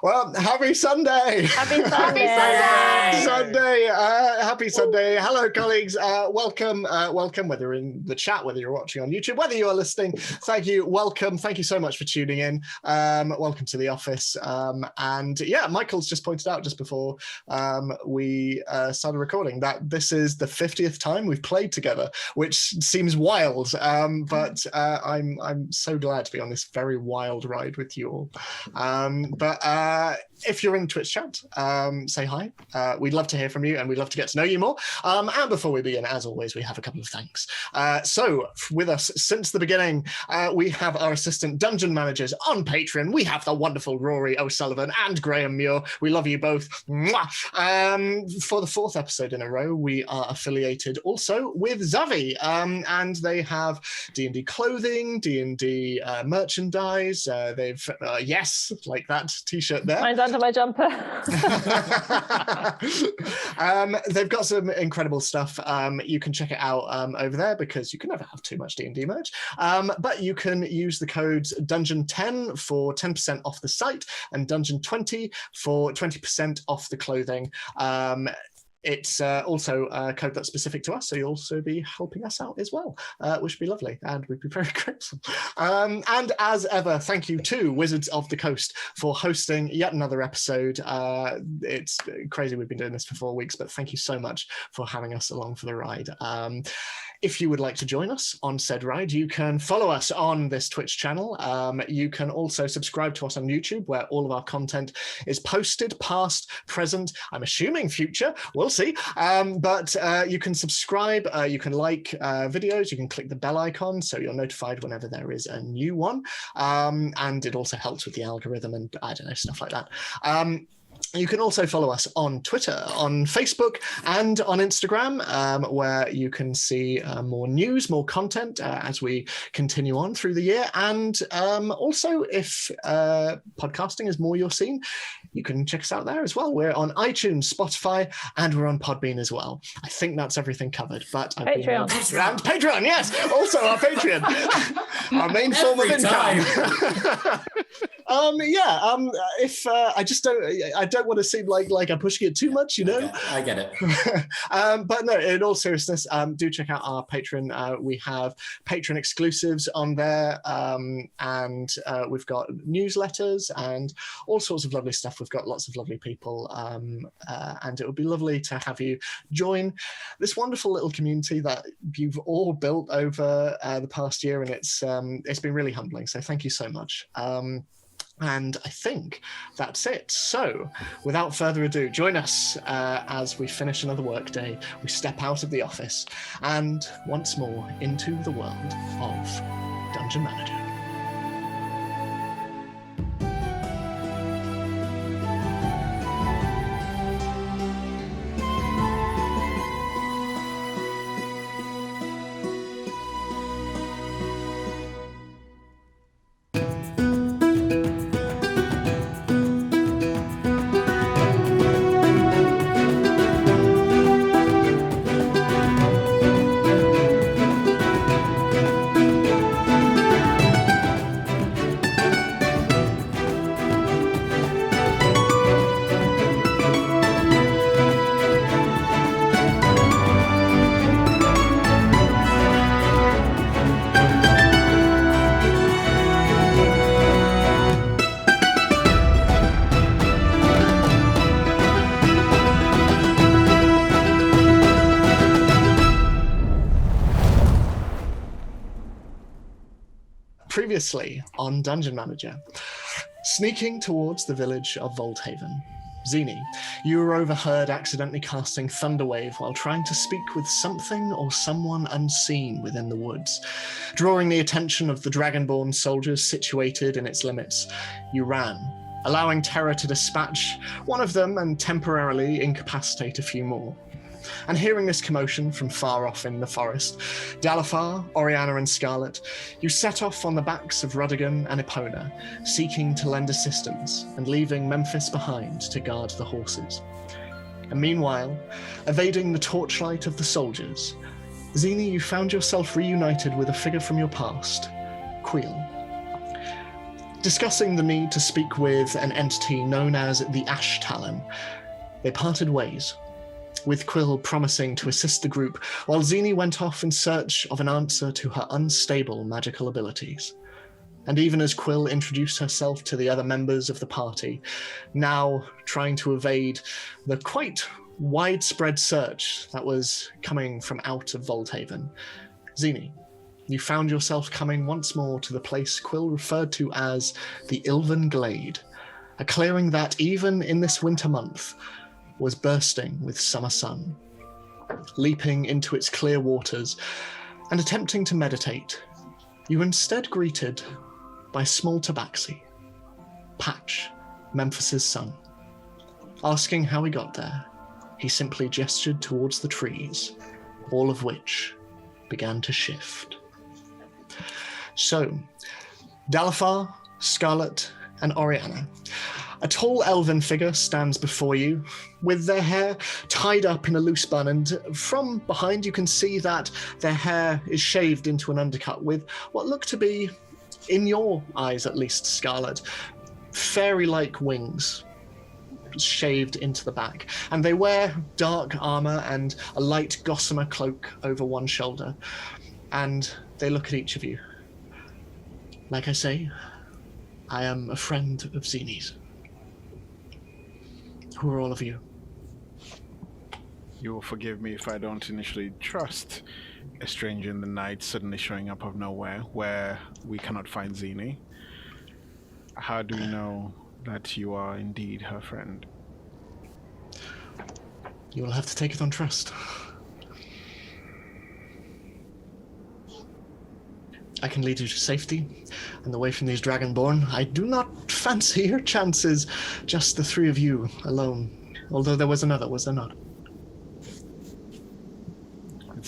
Well, happy Sunday! Happy Sunday! Happy Sunday! Hello, colleagues. Welcome, whether in the chat, whether you're watching on YouTube, whether you are listening. Thank you. Welcome. Thank you so much for tuning in. Welcome to the office. And yeah, Michael's just pointed out just before we started recording that this is the 50th time we've played together, which seems wild. But I'm so glad to be on this very wild ride with you all. But if you're in Twitch chat, say hi. We'd love to hear from you and we'd love to get to know you more. And before we begin, as always, we have a couple of thanks. So with us since the beginning, we have our assistant dungeon managers on Patreon. We have the wonderful Rory O'Sullivan and Graham Muir. We love you both. Mwah! For the fourth episode in a row, we are affiliated also with Zavi, and they have D&D clothing, D&D merchandise. They've, yes, like that t-shirt there. Mine's under my jumper. They've got some incredible stuff. You can check it out over there because you can never have too much D&D merch. But you can use the codes Dungeon10 for 10% off the site and Dungeon20 for 20% off the clothing. It's also a code that's specific to us, so you'll also be helping us out as well, which would be lovely, and we'd be very grateful. And as ever, thank you to Wizards of the Coast for hosting yet another episode. It's crazy we've been doing this for 4 weeks, but thank you so much for having us along for the ride. If you would like to join us on said ride, you can follow us on this Twitch channel. You can also subscribe to us on YouTube, where all of our content is posted, past, present, I'm assuming future, we'll see. But you can subscribe, you can like videos, you can click the bell icon so you're notified whenever there is a new one. And it also helps with the algorithm and I don't know, stuff like that. You can also follow us on Twitter, on Facebook, and on Instagram, where you can see more news, more content as we continue on through the year. And also, if podcasting is more your scene, you can check us out there as well. We're on iTunes, Spotify, and we're on Podbean as well. I think that's everything covered. But Patreon. And Patreon, yes, also our Patreon, our main form of income. If I don't want to seem like I'm pushing it too much, you know. Okay, I get it. But no, in all seriousness, do check out our Patreon. We have Patreon exclusives on there, and we've got newsletters and all sorts of lovely stuff. We've got lots of lovely people, and it would be lovely to have you join this wonderful little community that you've all built over the past year, and it's been really humbling. So thank you so much. And I think that's it. So, without further ado, join us as we finish another workday. We step out of the office and once more into the world of Dungeon Manager. Previously on Dungeon Manager, sneaking towards the village of Waldhaven. Xenie, you were overheard accidentally casting Thunderwave while trying to speak with something or someone unseen within the woods. Drawing the attention of the Dragonborn soldiers situated in its limits, you ran, allowing Terror to dispatch one of them and temporarily incapacitate a few more. And hearing this commotion from far off in the forest, Dalafar, Oriana and Scarlet, you set off on the backs of Rudigan and Epona, seeking to lend assistance and leaving Memphis behind to guard the horses. And meanwhile, evading the torchlight of the soldiers, Xenie, you found yourself reunited with a figure from your past, Queel. Discussing the need to speak with an entity known as the Ash Talon, they parted ways, with Quill promising to assist the group while Xenie went off in search of an answer to her unstable magical abilities. And even as Quill introduced herself to the other members of the party, now trying to evade the quite widespread search that was coming from out of Waldhaven, Xenie, you found yourself coming once more to the place Quill referred to as the Ylvan Glade, a clearing that, even in this winter month, was bursting with summer sun. Leaping into its clear waters and attempting to meditate, you were instead greeted by small Tabaxi, Patch, Memphis's son. Asking how he got there, he simply gestured towards the trees, all of which began to shift. So, Dalifar, Scarlet, and Oriana. A tall elven figure stands before you, with their hair tied up in a loose bun, and from behind you can see that their hair is shaved into an undercut with what look to be, in your eyes at least, Scarlet, fairy-like wings shaved into the back. And they wear dark armor and a light gossamer cloak over one shoulder. And they look at each of you. Like I say, I am a friend of Xenie's. Who are all of you? You will forgive me if I don't initially trust a stranger in the night suddenly showing up out of nowhere where we cannot find Xenie. How do we know that you are indeed her friend? You will have to take it on trust. I can lead you to safety and away from these Dragonborn. I do not fancy your chances, just the three of you alone. Although there was another, was there not?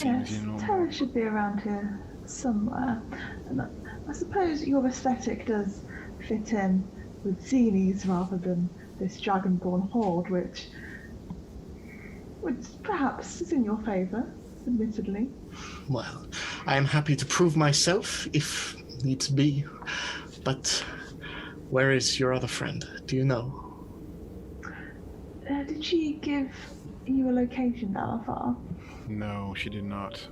Yes, Tara should be around here somewhere. And I suppose your aesthetic does fit in with Xenie's rather than this Dragonborn horde, which perhaps is in your favour, admittedly. Well, I am happy to prove myself, if needs be. But where is your other friend? Do you know? Did she give you a location, Dalifar? No, she did not.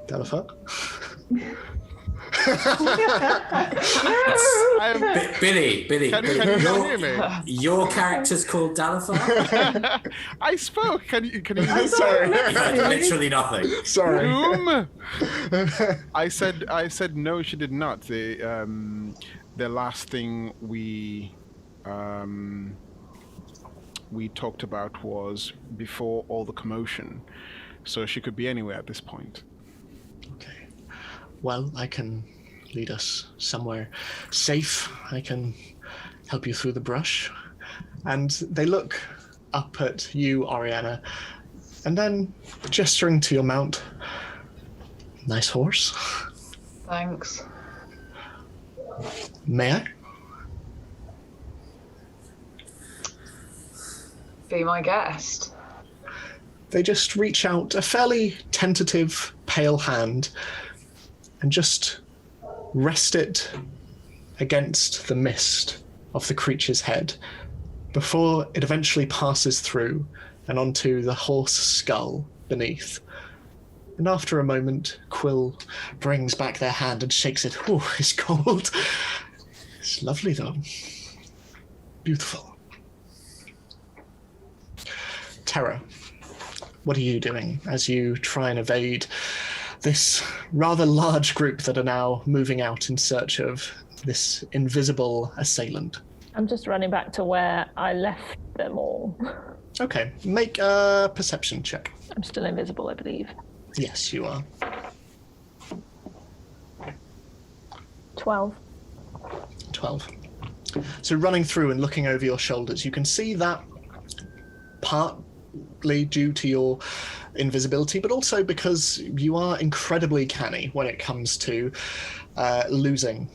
Dalifar? Billy, Can you hear me? your character's called Dalifar? I spoke. Can you? Sorry. Literally nothing. Sorry. Whom? I said no. She did not. The last thing we talked about was before all the commotion, so she could be anywhere at this point. Okay. Well, I can lead us somewhere safe. I can help you through the brush. And they look up at you, Oriana, and then gesturing to your mount. Nice horse. Thanks. May I? Be my guest. They just reach out a fairly tentative, pale hand and just rest it against the mist of the creature's head before it eventually passes through and onto the horse skull beneath. And after a moment, Quill brings back their hand and shakes it. Ooh, it's cold. It's lovely, though. Beautiful. Terra, what are you doing as you try and evade this rather large group that are now moving out in search of this invisible assailant? I'm just running back to where I left them all. Okay, make a perception check. I'm still invisible, I believe. Yes, you are. 12. 12. So running through and looking over your shoulders, you can see that partly due to your invisibility, but also because you are incredibly canny when it comes to losing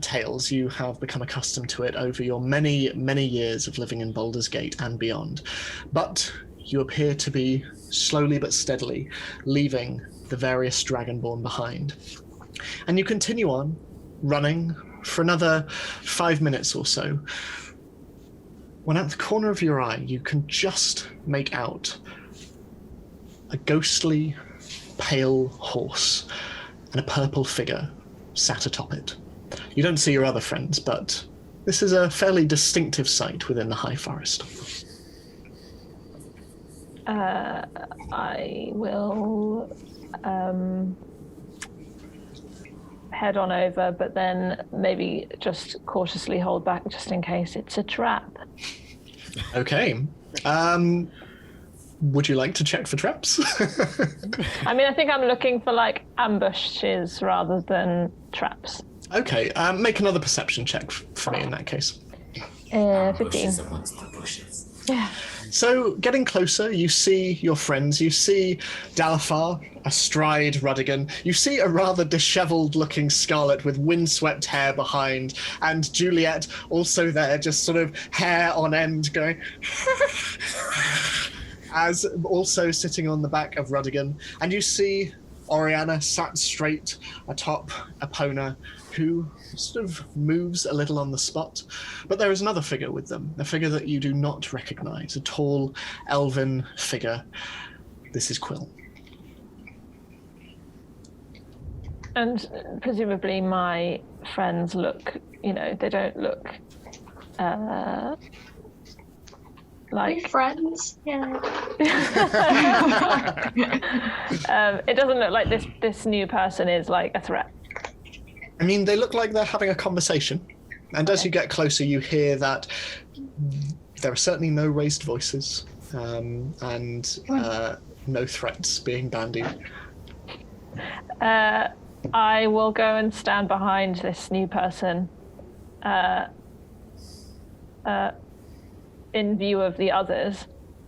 tales. You have become accustomed to it over your many, many years of living in Baldur's Gate and beyond. But you appear to be slowly but steadily leaving the various Dragonborn behind. And you continue on, running for another 5 minutes or so, when at the corner of your eye, you can just make out a ghostly, pale horse and a purple figure sat atop it. You don't see your other friends, but this is a fairly distinctive sight within the High Forest. I will head on over, but then maybe just cautiously hold back just in case it's a trap. Okay. Would you like to check for traps? I mean, I think I'm looking for like ambushes rather than traps. Okay, make another perception check for me in that case. 15. Bushes amongst the bushes. Yeah. So, getting closer, you see your friends. You see Dalafar astride Rudigan. You see a rather disheveled-looking Scarlet with windswept hair behind, and Juliet also there, just sort of hair on end, going... as also sitting on the back of Rudigan. And you see Oriana sat straight atop Epona, who sort of moves a little on the spot. But there is another figure with them, a figure that you do not recognize, a tall elven figure. This is Quill. And presumably my friends look, they don't look like... friends? Yeah. It doesn't look like this new person is like a threat. I mean, they look like they're having a conversation. And as you get closer, you hear that there are certainly no raised voices and no threats being bandied. I will go and stand behind this new person in view of the others.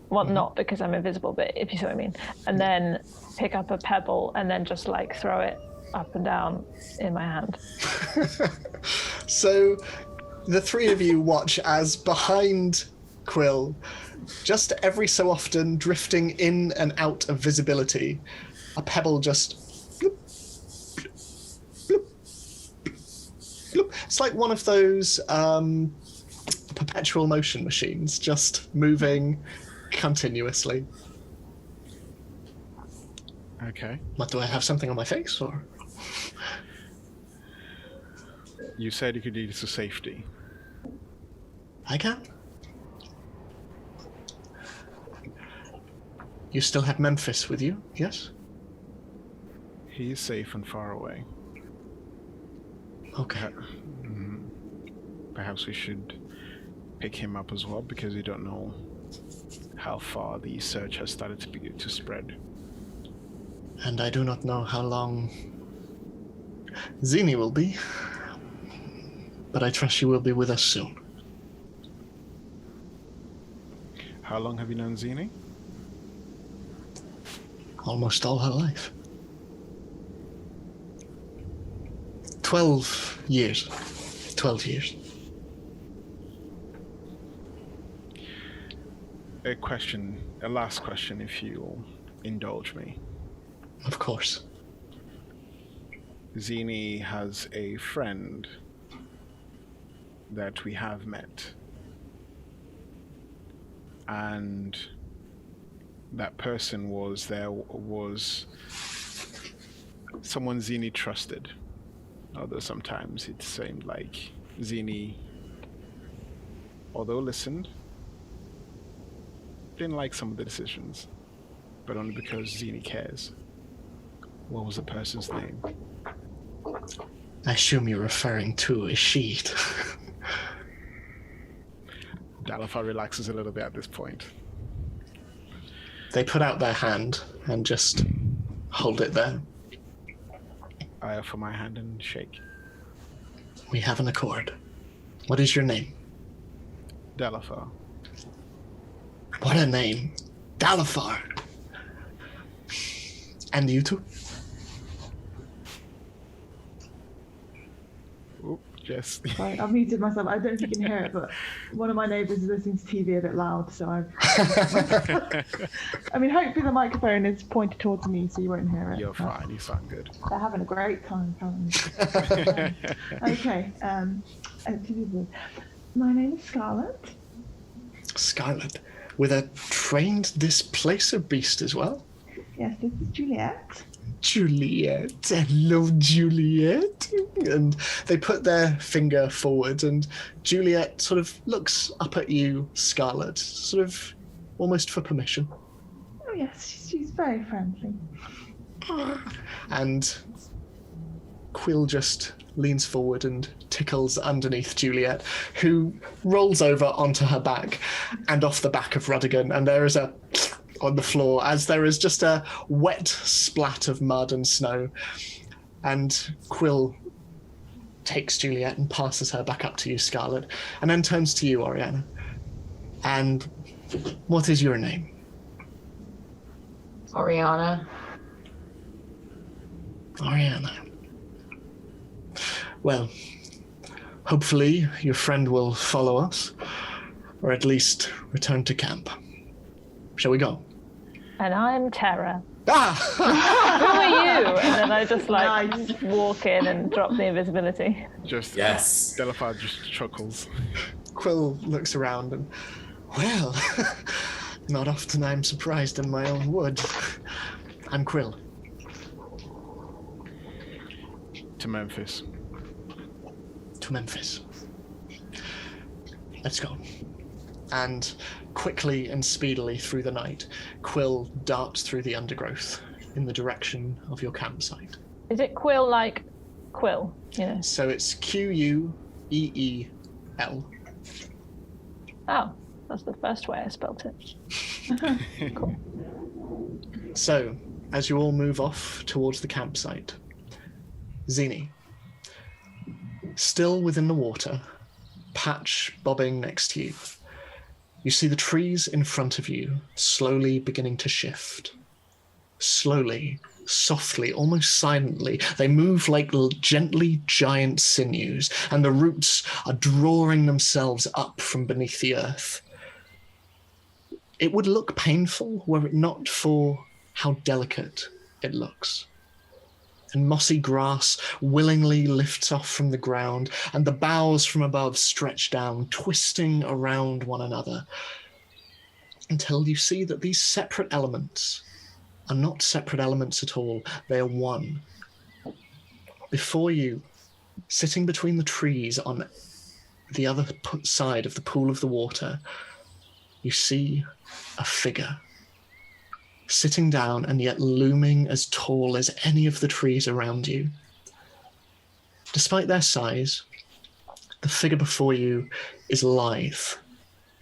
Well, not because I'm invisible, but if you see what I mean. And then pick up a pebble and then just like throw it up and down in my hand. So the three of you watch as behind Quill, just every so often drifting in and out of visibility, a pebble just bloop, bloop, bloop. It's like one of those perpetual motion machines, just moving continuously. Okay. What, do I have something on my face, or? You said you could lead us to safety. I can. You still have Memphis with you, yes? He is safe and far away. Okay. Perhaps we should pick him up as well, because we don't know how far the search has started to spread. And I do not know how long Xenie will be, but I trust she will be with us soon. How long have you known Xenie? Almost all her life. 12 years. 12 years. A last question, if you'll indulge me. Of course. Xenie has a friend that we have met. And that person was someone Xenie trusted. Although sometimes it seemed like Xenie, although listened, didn't like some of the decisions, but only because Xenie cares. What was the person's name? I assume you're referring to a sheet. Dalafar relaxes a little bit at this point. They put out their hand and just hold it there. I offer my hand and shake. We have an accord. What is your name? Dalafar. What a name. Dalafar. And you two? Oop, yes. Sorry, I've muted myself. I don't know if you can hear it, but one of my neighbours is listening to TV a bit loud, so I've... I mean, hopefully the microphone is pointed towards me, so you won't hear it. You're fine. You sound good. They're having a great time, apparently. Okay, my name is Scarlett. Scarlett, with a trained displacer beast as well. Yes, this is Juliet. Juliet, hello Juliet. And they put their finger forward and Juliet sort of looks up at you, Scarlett, sort of almost for permission. Oh yes, she's very friendly. And Quill just leans forward and tickles underneath Juliet, who rolls over onto her back and off the back of Rudigan, and there is a on the floor as there is just a wet splat of mud and snow. And Quill takes Juliet and passes her back up to you, Scarlett, and then turns to you, Oriana. And what is your name? Oriana. Oriana. Well, hopefully your friend will follow us, or at least return to camp. Shall we go? And I'm Terra. Ah! Who are you? And then I just Nice. walk in and drop the invisibility. Just Yes. Delafar just chuckles. Quill looks around and, well, not often I'm surprised in my own wood. I'm Quill. To Memphis. To Memphis. Let's go. And quickly and speedily through the night, Quill darts through the undergrowth in the direction of your campsite. Is it Quill like Quill? You know. So it's Queel. Oh, that's the first way I spelt it. Cool. So, as you all move off towards the campsite, Xenie, still within the water, Patch bobbing next to you, you see the trees in front of you slowly beginning to shift. Slowly, softly, almost silently, they move like gently giant sinews, and the roots are drawing themselves up from beneath the earth. It would look painful were it not for how delicate it looks. And mossy grass willingly lifts off from the ground, and the boughs from above stretch down, twisting around one another, until you see that these separate elements are not separate elements at all. They are one. Before you, sitting between the trees on the other side of the pool of the water, you see a figure. Sitting down and yet looming as tall as any of the trees around you. Despite their size, the figure before you is lithe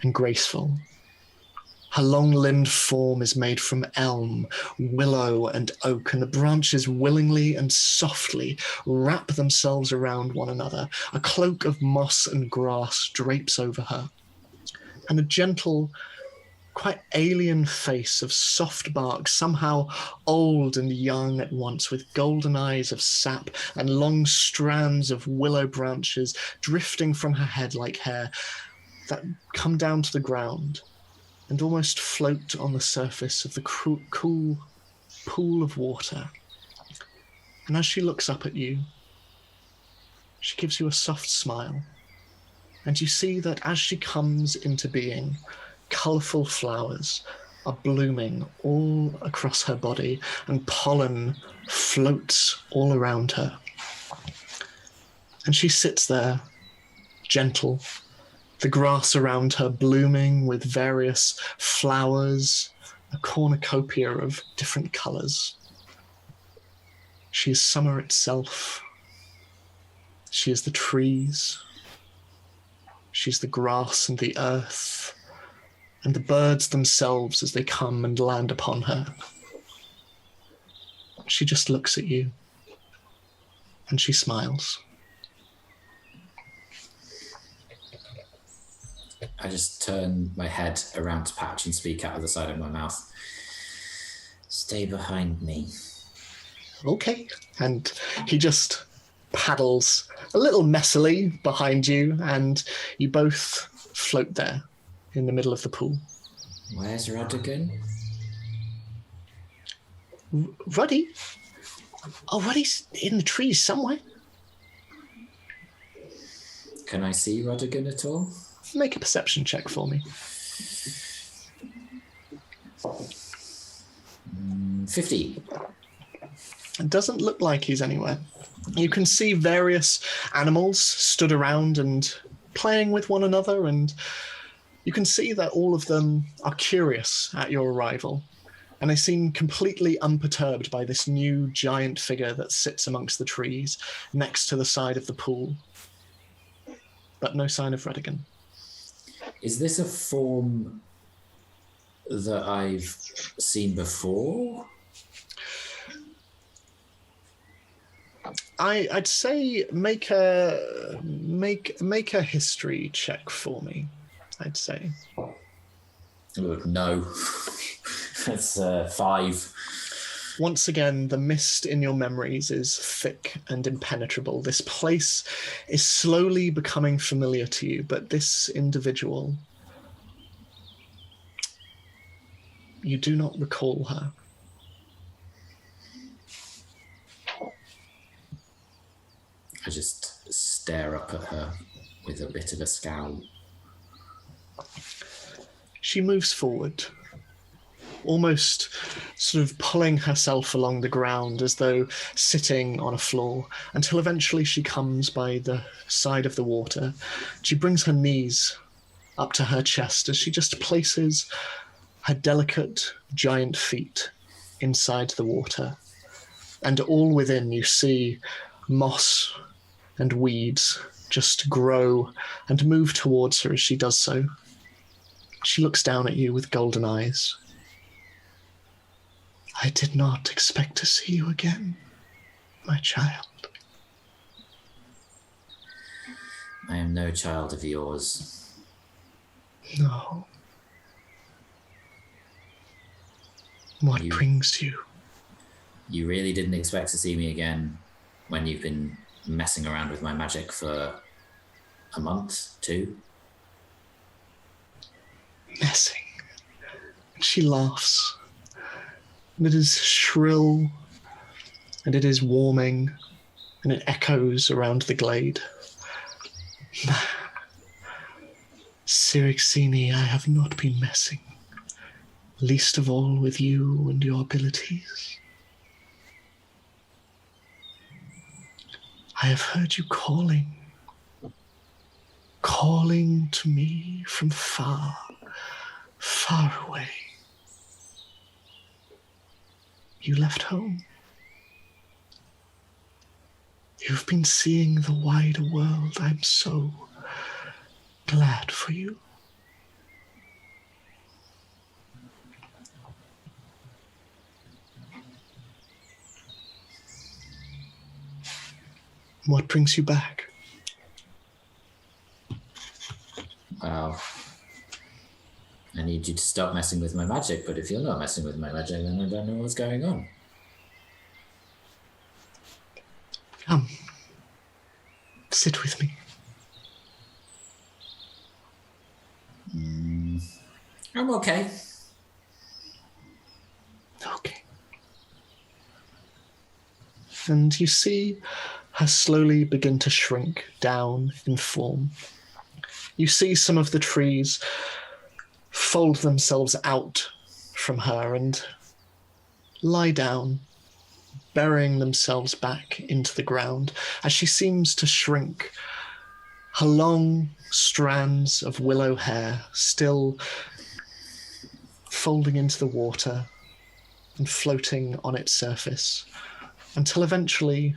and graceful. Her long-limbed form is made from elm, willow, and oak, and the branches willingly and softly wrap themselves around one another. A cloak of moss and grass drapes over her, and a gentle, quite alien face of soft bark, somehow old and young at once, with golden eyes of sap and long strands of willow branches drifting from her head like hair that come down to the ground and almost float on the surface of the cool pool of water. And as she looks up at you, she gives you a soft smile, and you see that as she comes into being, colourful flowers are blooming all across her body, and pollen floats all around her. And she sits there, gentle, the grass around her blooming with various flowers, a cornucopia of different colours. She is summer itself. She is the trees. She's the grass and the earth, and the birds themselves as they come and land upon her. She just looks at you, and she smiles. I just turn my head around to Patch and speak out of the side of my mouth. Stay behind me. Okay. And he just paddles a little messily behind you, and you both float there in the middle of the pool. Where's Rodigan? Ruddy? Oh, Ruddy's in the trees somewhere. Can I see Rodigan at all? Make a perception check for me. 50. It doesn't look like he's anywhere. You can see various animals stood around and playing with one another, and you can see that all of them are curious at your arrival, and they seem completely unperturbed by this new giant figure that sits amongst the trees next to the side of the pool. But no sign of Rodigan. Is this a form that I've seen before? I'd say make a history check for me. I'd say. No. That's 5. Once again, the mist in your memories is thick and impenetrable. This place is slowly becoming familiar to you, but this individual, you do not recall her. I just stare up at her with a bit of a scowl. She moves forward, almost sort of pulling herself along the ground as though sitting on a floor, until eventually she comes by the side of the water. She brings her knees up to her chest as she just places her delicate giant feet inside the water. And all within you see moss and weeds just grow and move towards her as she does so. She looks down at you with golden eyes. I did not expect to see you again, my child. I am no child of yours. No. What brings you? You really didn't expect to see me again when you've been messing around with my magic for a month, 2? Messing. She laughs. And it is shrill, and it is warming, and it echoes around the glade. Sir Xenie, I have not been messing, least of all with you and your abilities. I have heard you calling to me from far, far away. You left home. You've been seeing the wider world. I'm so glad for you. What brings you back? Well, I need you to stop messing with my magic, but if you're not messing with my magic, then I don't know what's going on. Come. Sit with me. I'm okay. Okay. And you see her slowly begin to shrink down in form. You see some of the trees fold themselves out from her and lie down, burying themselves back into the ground as she seems to shrink. Her long strands of willow hair still folding into the water and floating on its surface, until eventually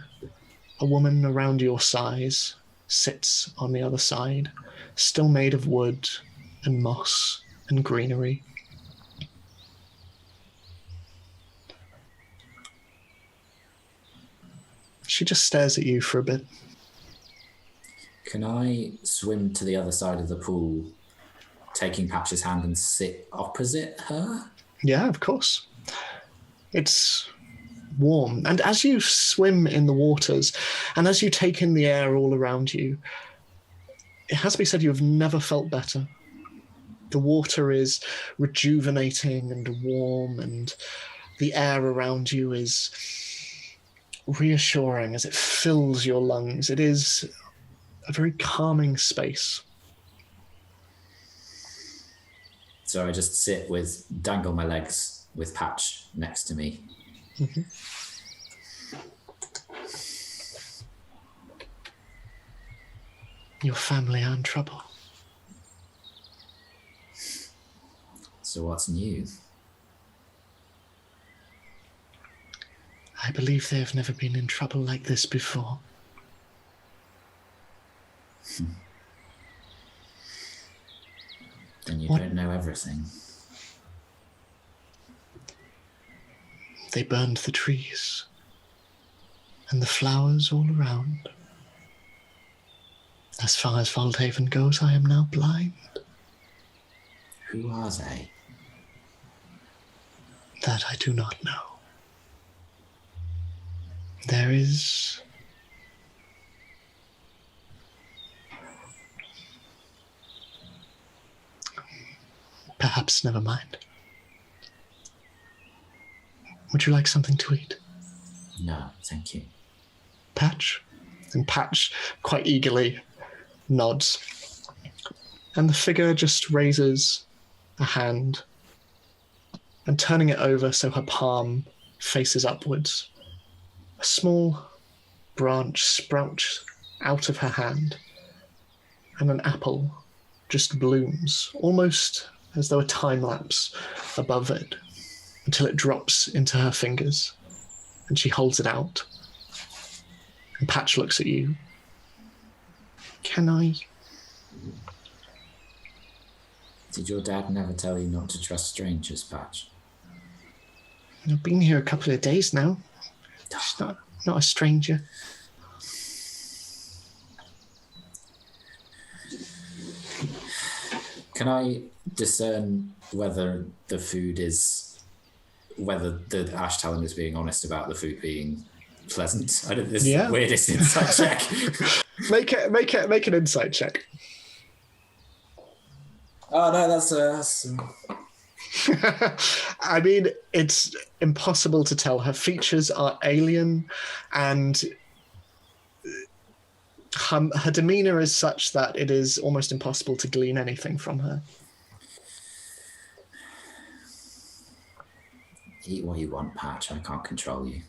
a woman around your size sits on the other side, still made of wood and moss and greenery. She just stares at you for a bit. Can I swim to the other side of the pool, taking Patch's hand, and sit opposite her? Yeah, of course. It's warm. And as you swim in the waters, and as you take in the air all around you, it has to be said you have never felt better. The water is rejuvenating and warm, and the air around you is reassuring as it fills your lungs. It is a very calming space. So I just dangle my legs with Patch next to me. Mm-hmm. Your family are in trouble. So what's new? I believe they have never been in trouble like this before. Then you don't know everything. They burned the trees and the flowers all around. As far as Waldhaven goes, I am now blind. Who are they? That I do not know. There is... Perhaps never mind. Would you like something to eat? No, thank you. Patch? And Patch quite eagerly nods. And the figure just raises a hand and turning it over so her palm faces upwards. A small branch sprouts out of her hand and an apple just blooms, almost as though a time lapse above it, until it drops into her fingers and she holds it out. And Patch looks at you. Can I? Did your dad never tell you not to trust strangers, Patch? I've been here a couple of days now. She's not a stranger. Can I discern whether the ash talon is being honest about the food being pleasant? I did this weirdest insight check. Make an insight check. Oh no, that's I mean, it's impossible to tell. Her features are alien, and her demeanor is such that it is almost impossible to glean anything from her. Eat what you want, Patch. I can't control you.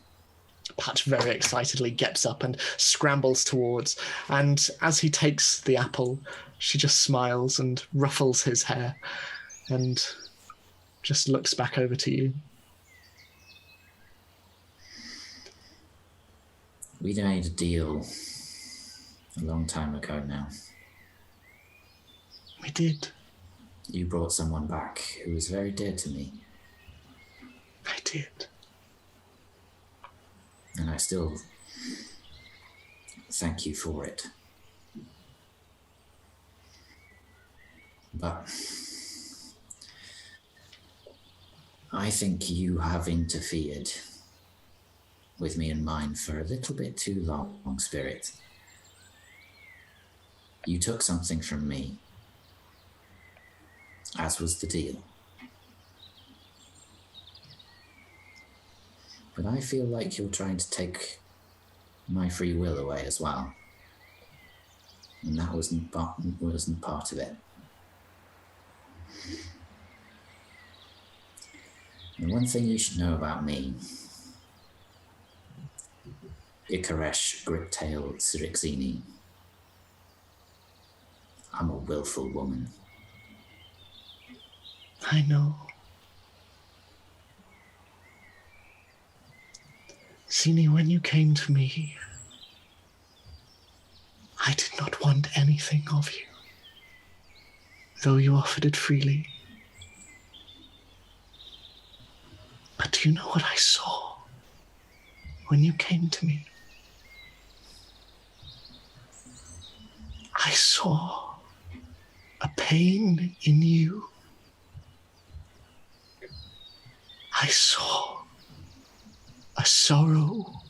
Patch very excitedly gets up and scrambles towards, and as he takes the apple, she just smiles and ruffles his hair and just looks back over to you. We made a deal a long time ago now. We did. You brought someone back who was very dear to me. I did. And I still thank you for it. But I think you have interfered with me and mine for a little bit too long, Spirit. You took something from me, as was the deal. But I feel like you're trying to take my free will away as well. And that wasn't part of it. And one thing you should know about me, Ikaresh Griptail Xenie, I'm a willful woman. I know. Xenie, when you came to me, I did not want anything of you, though you offered it freely. But do you know what I saw when you came to me? I saw a pain in you. I saw a sorrow,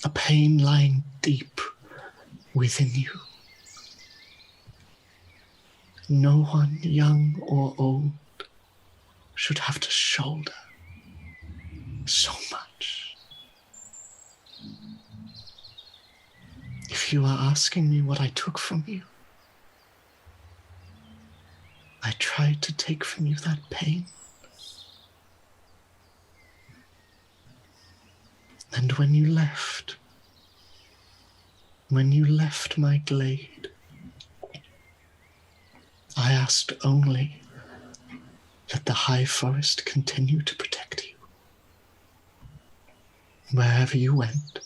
a pain lying deep within you. No one, young or old, should have to shoulder so much. If you are asking me what I took from you, I tried to take from you that pain. And when you left my glade, I asked only that the high forest continue to protect you. Wherever you went.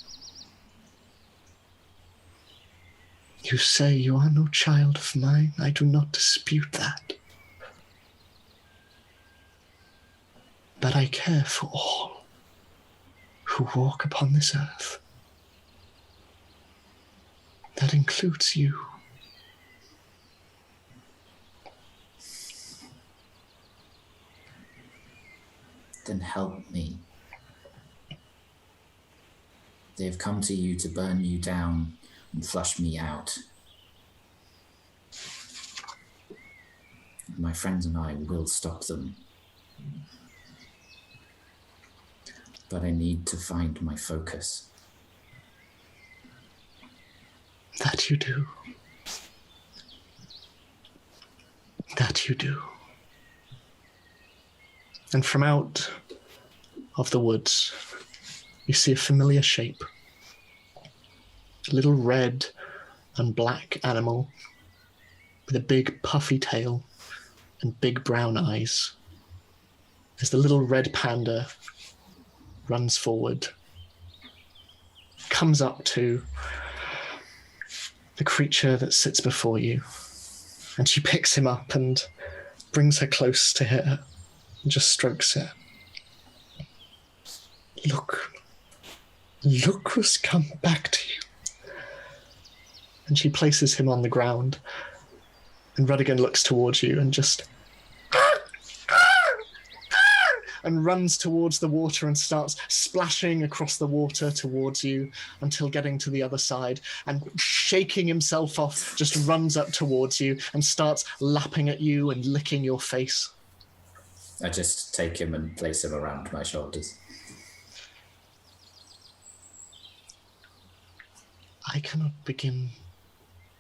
You say you are no child of mine. I do not dispute that. But I care for all who walk upon this earth. That includes you. Then help me. They have come to you to burn you down and flush me out. My friends and I will stop them. But I need to find my focus. That you do. That you do. And from out of the woods, you see a familiar shape. A little red and black animal with a big puffy tail and big brown eyes. As the little red panda runs forward, comes up to the creature that sits before you, and she picks him up and brings her close to her and just strokes her. Look who's come back to you. And she places him on the ground, and Rudigan looks towards you and just and runs towards the water and starts splashing across the water towards you until getting to the other side, and shaking himself off, just runs up towards you and starts lapping at you and licking your face. I just take him and place him around my shoulders. I cannot begin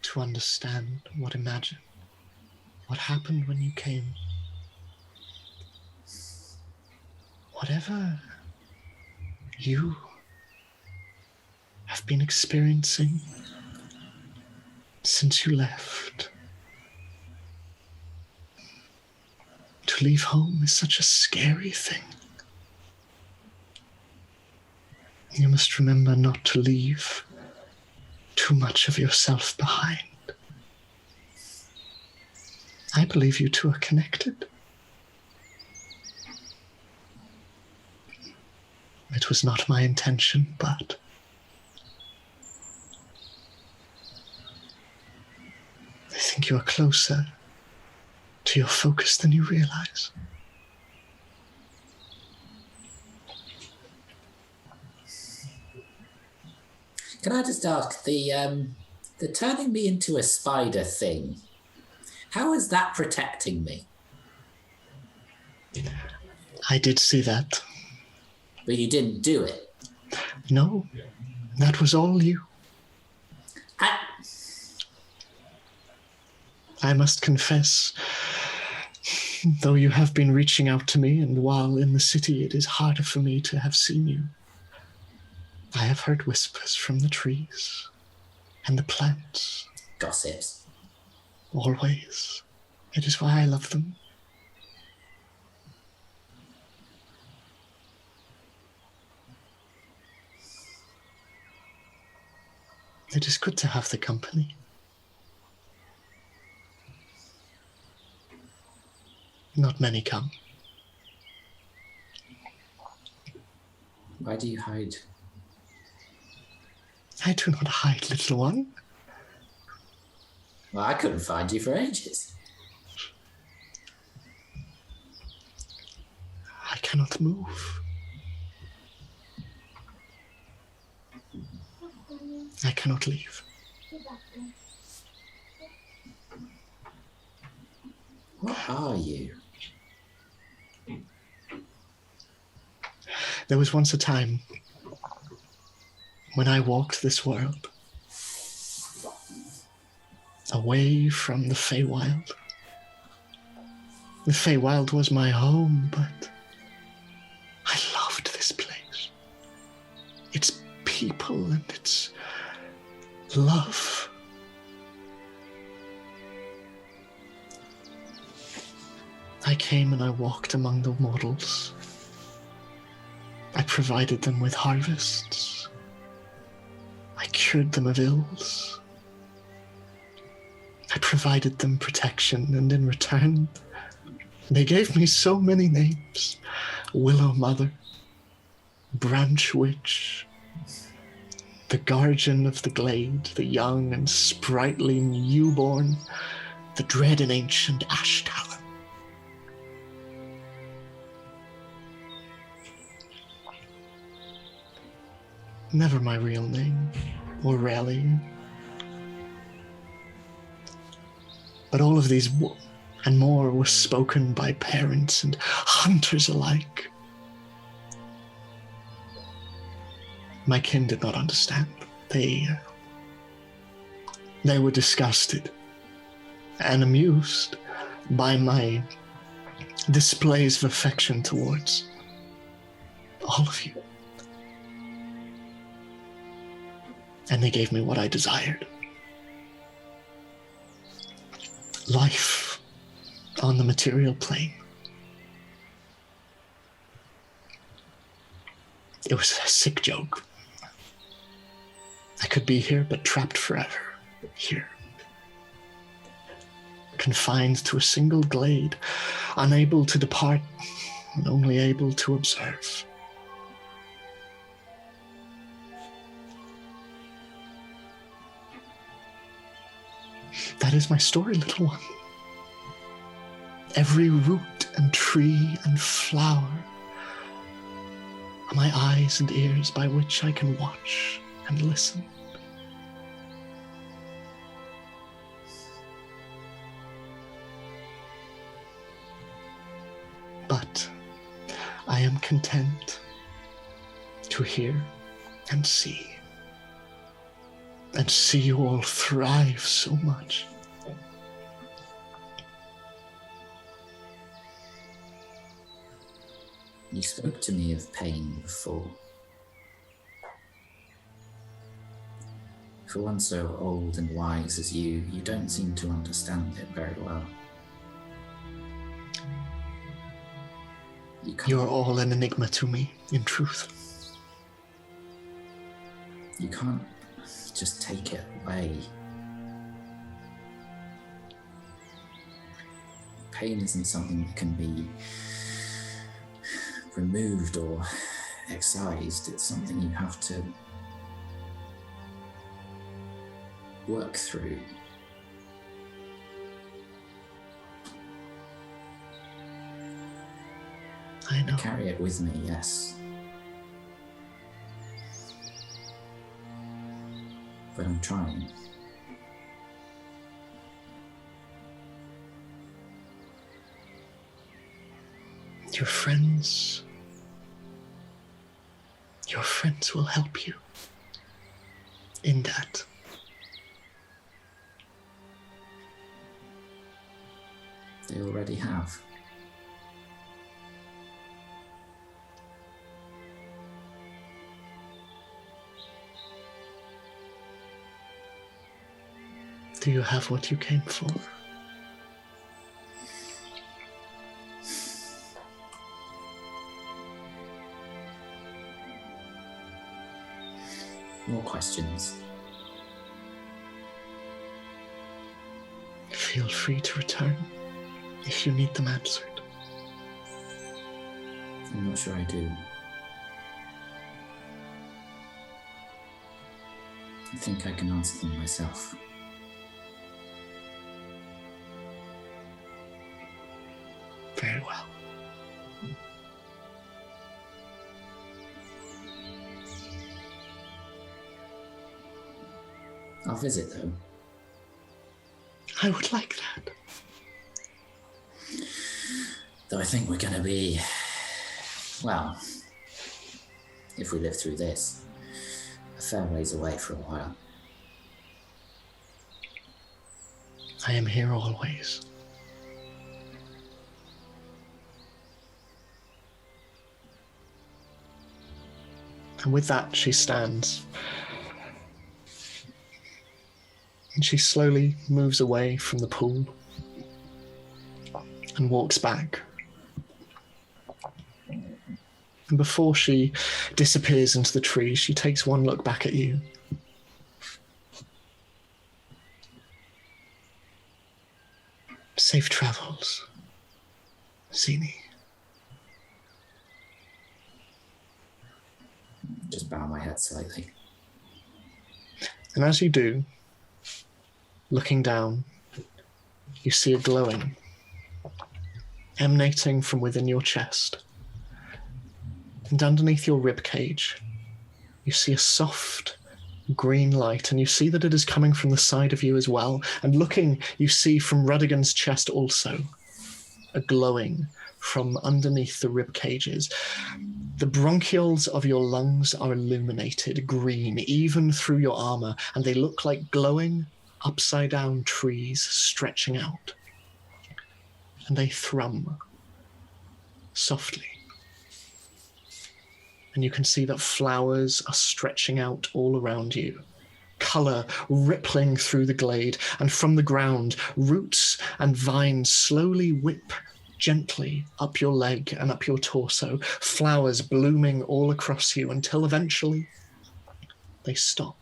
to understand what happened when you came. Whatever you have been experiencing since you left. To leave home is such a scary thing. You must remember not to leave too much of yourself behind. I believe you two are connected. It was not my intention, but I think you are closer to your focus than you realize. Can I just ask, the turning me into a spider thing, how is that protecting me? I did see that. But you didn't do it. No, that was all you. I must confess, though you have been reaching out to me, and while in the city it is harder for me to have seen you, I have heard whispers from the trees and the plants. Gossips. Always. It is why I love them. It is good to have the company. Not many come. Why do you hide? I do not hide, little one. Well, I couldn't find you for ages. cannot move. I cannot leave. What are you? There was once a time when I walked this world away from the Feywild. The Feywild was my home, but I loved this place. Its people and its love. I came and I walked among the mortals. I provided them with harvests. I cured them of ills. I provided them protection, and in return, they gave me so many names. Willow Mother, Branch Witch, the Guardian of the Glade, the young and sprightly newborn, the dread and ancient Ash Talon. Never my real name, or Raleigh. But all of these and more were spoken by parents and hunters alike. My kin did not understand. They were disgusted and amused by my displays of affection towards all of you. And they gave me what I desired. Life on the material plane. It was a sick joke. I could be here, but trapped forever. Here. Confined to a single glade, unable to depart, and only able to observe. That is my story, little one. Every root and tree and flower are my eyes and ears by which I can watch and listen. But I am content to hear and see you all thrive so much. You spoke to me of pain before. For one so old and wise as you don't seem to understand it very well. You're all an enigma to me, in truth. You can't just take it away. Pain isn't something that can be removed or excised. It's something you have to work through. I know. I carry it with me, yes. But I'm trying. Your friends will help you in that. They already have. Do you have what you came for? More questions? Feel free to return if you need them answered. I'm not sure I do. I think I can answer them myself. Very well. I'll visit, though. I would like that. Though I think we're going to be, well, if we live through this, a fair ways away for a while. I am here always. And with that, she stands. And she slowly moves away from the pool and walks back. And before she disappears into the trees, she takes one look back at you. Safe travels, Xenie. Just bow my head slightly. And as you do, looking down, you see a glowing emanating from within your chest. And underneath your rib cage, you see a soft green light, and you see that it is coming from the side of you as well. And looking, you see from Rudigan's chest also a glowing from underneath the rib cages. The bronchioles of your lungs are illuminated green, even through your armor, and they look like glowing, upside-down trees stretching out. And they thrum softly. And you can see that flowers are stretching out all around you, colour rippling through the glade, and from the ground, roots and vines slowly whip gently up your leg and up your torso, flowers blooming all across you until eventually they stop.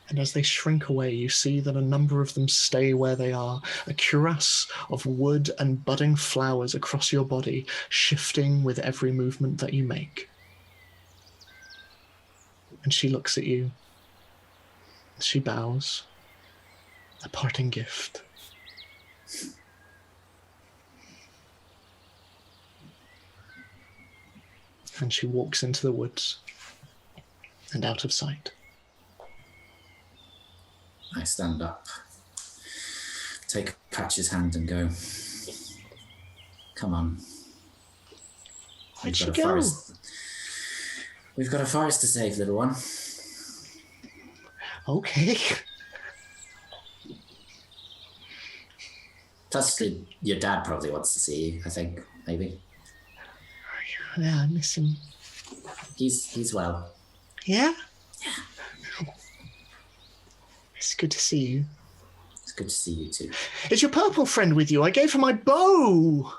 And as they shrink away, you see that a number of them stay where they are, a cuirass of wood and budding flowers across your body, shifting with every movement that you make. And she looks at you. She bows. A parting gift. And she walks into the woods and out of sight. I stand up, take Patch's hand and go, come on. Where'd she go? We've got a forest to save, little one. Okay. Plus, your dad probably wants to see you, I think, maybe. Yeah, I miss him. He's well. Yeah? Yeah. It's good to see you. It's good to see you too. Is your purple friend with you? I gave her my bow.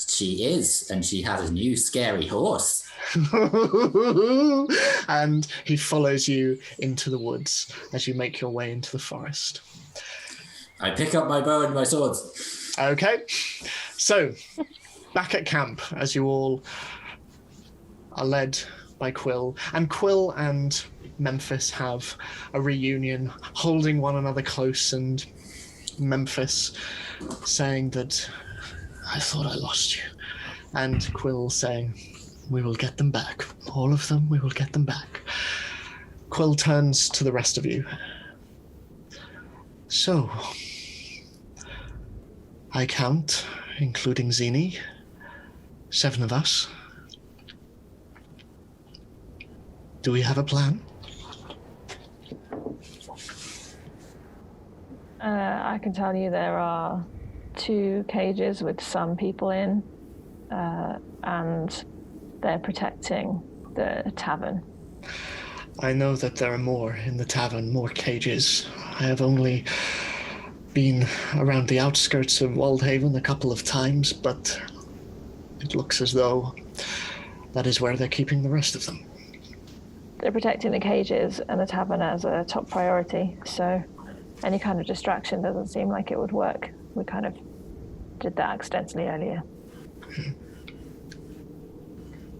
She is, and she has a new scary horse. And he follows you into the woods as you make your way into the forest. I pick up my bow and my swords. Okay. So, back at camp as you all are led by Quill. And Quill and Memphis have a reunion, holding one another close, and Memphis saying that, I thought I lost you. And Quill saying, we will get them back. All of them, we will get them back. Quill turns to the rest of you. So, I count, including Xenie, 7 of us. Do we have a plan? I can tell you there are 2 cages with some people in, and they're protecting the tavern. I know that there are more in the tavern, more cages. I have only been around the outskirts of Waldhaven a couple of times, but it looks as though that is where they're keeping the rest of them. They're protecting the cages and the tavern as a top priority, so any kind of distraction doesn't seem like it would work. We kind of did that accidentally earlier.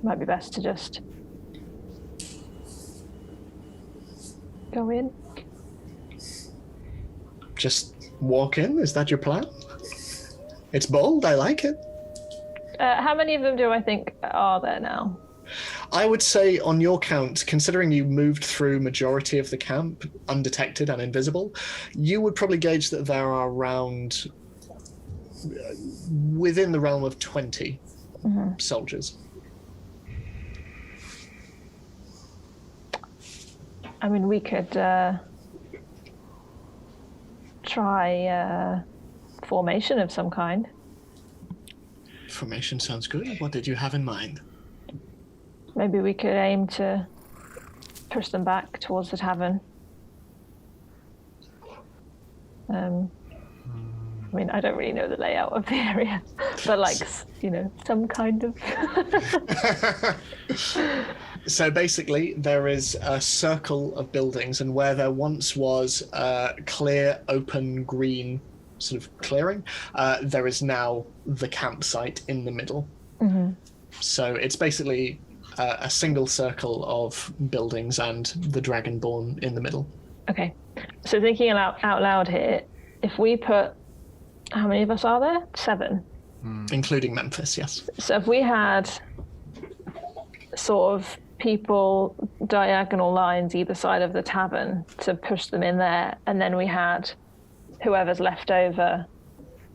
Might be best to just go in. Just walk in? Is that your plan? It's bold, I like it. How many of them do I think are there now? I would say on your count, considering you moved through majority of the camp undetected and invisible, you would probably gauge that there are around within the realm of 20 soldiers. I mean, we could try formation of some kind. Formation sounds good. What did you have in mind? Maybe we could aim to push them back towards the tavern. I mean, I don't really know the layout of the area, but like, some kind of... So basically, there is a circle of buildings, and where there once was a clear, open, green sort of clearing, there is now the campsite in the middle. Mm-hmm. So it's basically a single circle of buildings and the Dragonborn in the middle. Okay. So thinking out loud here, if we put... How many of us are there? 7. Including Memphis, yes. So if we had sort of people, diagonal lines either side of the tavern to push them in there, and then we had whoever's left over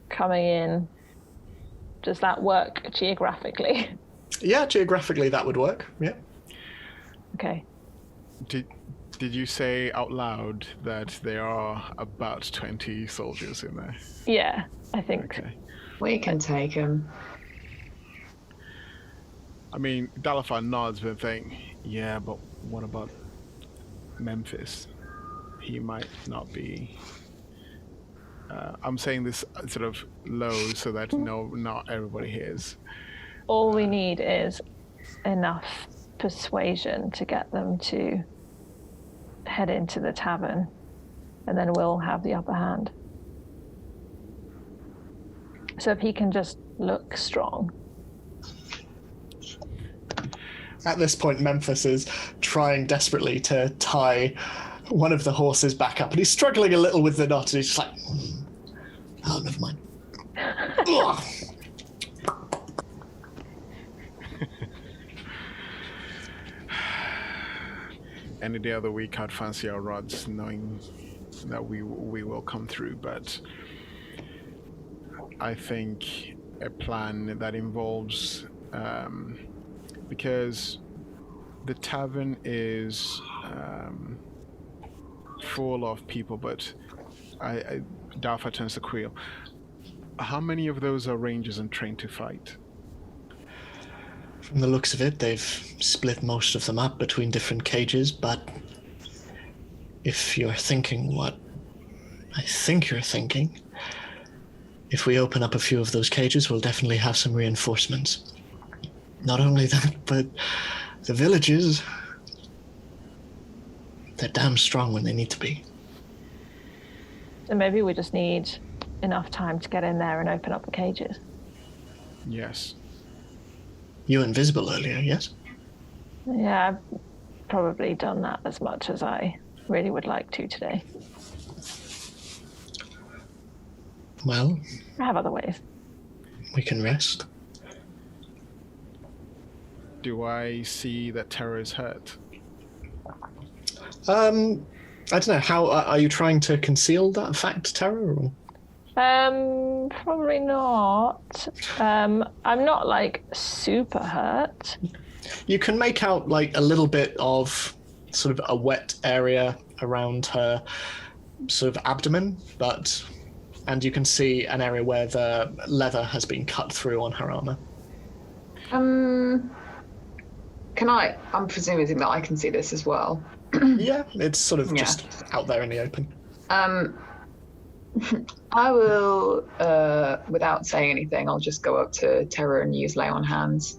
coming in, does that work geographically? Yeah, geographically that would work, yeah. Okay. Did you say out loud that there are about 20 soldiers in there? Yeah, I think. Okay. We can take him. I mean, Dalafar nods but think, yeah, but what about Memphis? He might not be... I'm saying this sort of low so that not everybody hears. All we need is enough persuasion to get them to head into the tavern, and then we'll have the upper hand. So if he can just look strong. At this point, Memphis is trying desperately to tie one of the horses back up, and he's struggling a little with the knot, and he's just like, oh, never mind. Any day of the week, I'd fancy our rods, knowing that we will come through, but I think a plan that involves, because the tavern is full of people, but Dalfa turns to Creel. How many of those are rangers and trained to fight? From the looks of it, they've split most of them up between different cages, but if you're thinking what I think you're thinking, if we open up a few of those cages, we'll definitely have some reinforcements. Not only that, but the villages, they're damn strong when they need to be. So maybe we just need enough time to get in there and open up the cages. Yes. You were invisible earlier, yes? Yeah, I've probably done that as much as I really would like to today. Well, I have other ways. we can rest. Do I see that Terra is hurt? I don't know, how are you trying to conceal that fact, Terra? Or? Probably not. I'm not like super hurt. You can make out like a little bit of sort of a wet area around her sort of abdomen, and you can see an area where the leather has been cut through on her armor. I'm presuming that I can see this as well. Yeah, it's sort of just out there in the open. I will, without saying anything, I'll just go up to Terra and use lay on hands.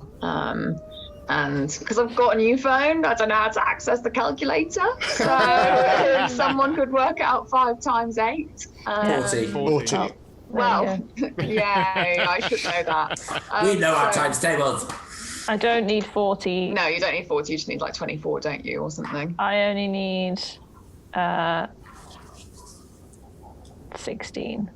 And because I've got a new phone, I don't know how to access the calculator. So someone could work out 5 times 8. 40. Oh, well, yeah, I should know that. We know our times tables. I don't need 40. No, you don't need 40. You just need like 24, don't you, or something? I only need 16.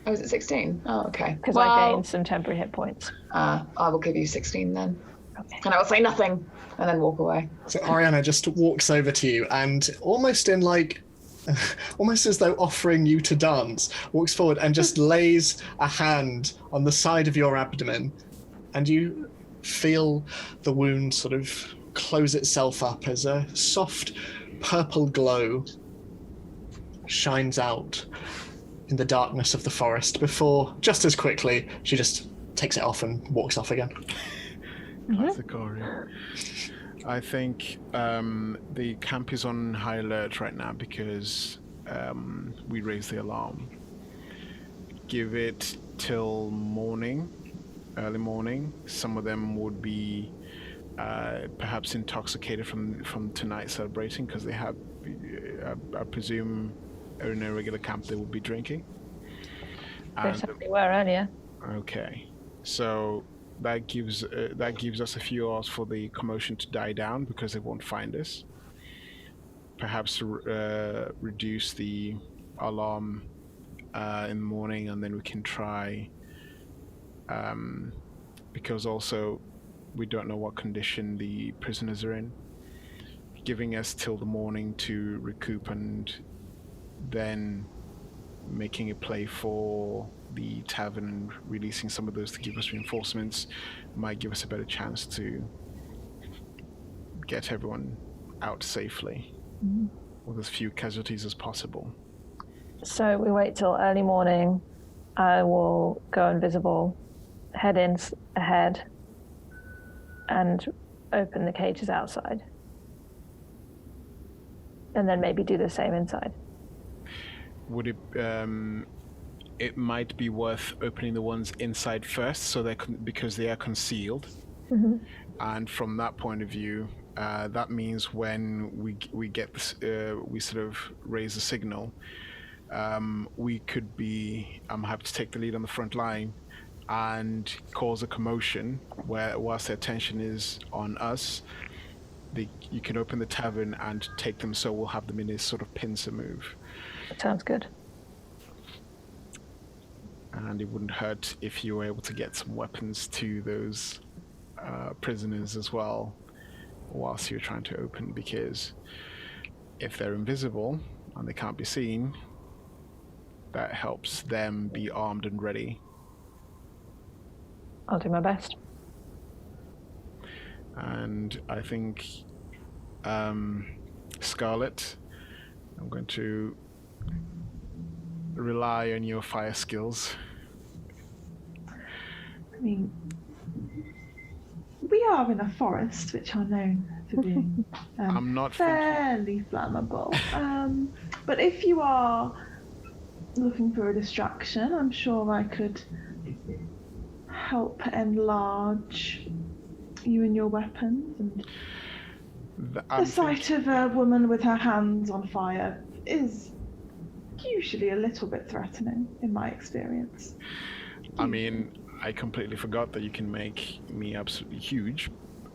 Oh, is it 16? Oh, okay. Because I gained some temporary hit points. I will give you 16 then. Okay. And I will say nothing. and then walk away. So Ariana just walks over to you and almost in like, almost as though offering you to dance, walks forward and just lays a hand on the side of your abdomen, and you feel the wound sort of close itself up as a soft purple glow shines out in the darkness of the forest before, just as quickly, she just takes it off and walks off again. Classic Ori. I think the camp is on high alert right now because we raised the alarm. Give it till morning, early morning. Some of them would be perhaps intoxicated from tonight celebrating because they have, I presume, in a regular camp they would be drinking. They certainly were earlier. Okay, so that gives us a few hours for the commotion to die down because they won't find us. Perhaps reduce the alarm in the morning, and then we can try. Because also we don't know what condition the prisoners are in. Giving us till the morning to recoup and then making a play for the tavern and releasing some of those to give us reinforcements might give us a better chance to get everyone out safely with as few casualties as possible. So we wait till early morning. I will go invisible, head in ahead, and open the cages outside. And then maybe do the same inside. Would it it might be worth opening the ones inside first, so because they are concealed. And from that point of view, that means when we get this, we sort of raise a signal. We could be happy to take the lead on the front line and cause a commotion where, whilst their attention is on us, you can open the tavern and take them, so we'll have them in this sort of pincer move. Sounds good. And it wouldn't hurt if you were able to get some weapons to those prisoners as well whilst you're trying to open, because if they're invisible and they can't be seen, that helps them be armed and ready. I'll do my best. And I think, Scarlet, I'm going to rely on your fire skills. I mean, we are in a forest, which are known for being I'm not fairly flammable. But if you are looking for a distraction, I'm sure I could help enlarge you and your weapons. And the sight of a woman with her hands on fire is usually a little bit threatening, in my experience. I mean, I completely forgot that you can make me absolutely huge,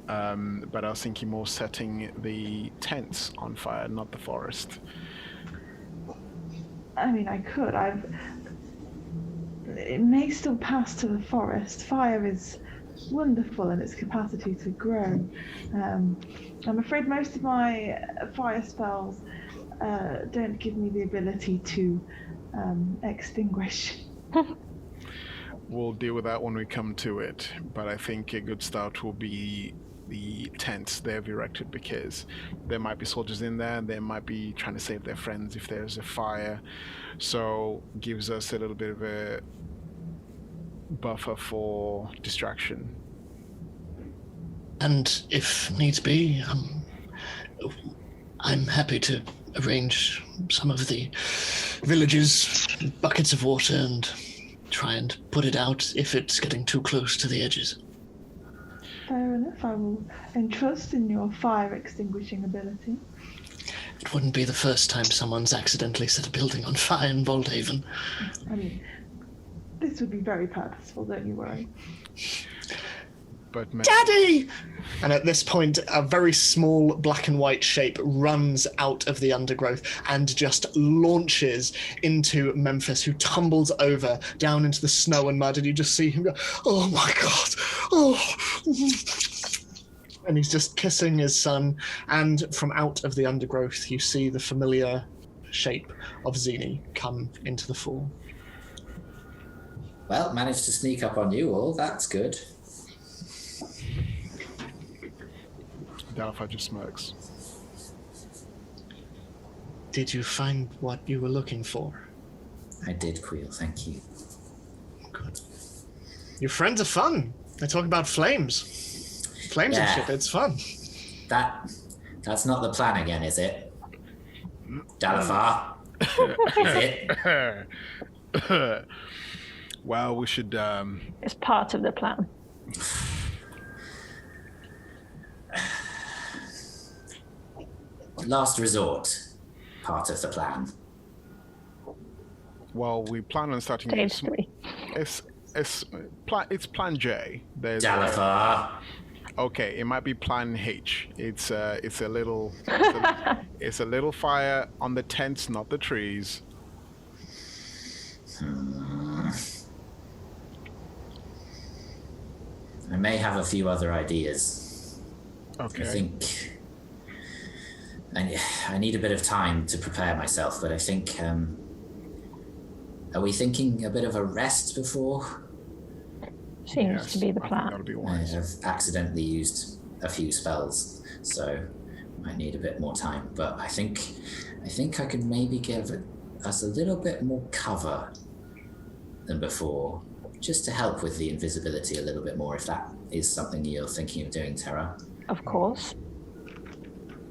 but I was thinking more setting the tents on fire, not the forest. I mean, I could. It may still pass to the forest. Fire is wonderful in its capacity to grow. I'm afraid most of my fire spells don't give me the ability to extinguish. We'll deal with that when we come to it, but I think a good start will be the tents they've erected, because there might be soldiers in there, they might be trying to save their friends if there's a fire, so gives us a little bit of a buffer for distraction. And if needs be, I'm happy to arrange some of the villagers' buckets of water and try and put it out if it's getting too close to the edges. Fair enough. I will entrust in your fire extinguishing ability. It wouldn't be the first time someone's accidentally set a building on fire in Waldhaven. I mean, this would be very purposeful, don't you worry. But Daddy! And at this point, a very small black and white shape runs out of the undergrowth and just launches into Memphis, who tumbles over down into the snow and mud, and you just see him go, "Oh my God! Oh!" and he's just kissing his son. And from out of the undergrowth, you see the familiar shape of Xenie come into the fall. Well, managed to sneak up on you all. That's good. Dalfa just smirks. Did you find what you were looking for? I did, Queel. Thank you. Good. Your friends are fun. They talk about flames. Flames and shit. It's fun. That's not the plan again, is it? Dalafar? Is it? Well, we should... It's part of the plan. Last resort, part of the plan. Well, we plan on starting... Stage 3. It's Plan J. There's Dalafar. Okay, it might be Plan H. It's a little it's a little fire on the tents, not the trees. I may have a few other ideas. Okay. I think I need a bit of time to prepare myself, but I think are we thinking a bit of a rest before? Seems to be the plan. That'll be I wise. have accidentally used a few spells, so I need a bit more time. But I think I can maybe give us a little bit more cover than before, just to help with the invisibility a little bit more, if that is something you're thinking of doing, Terra. Of course.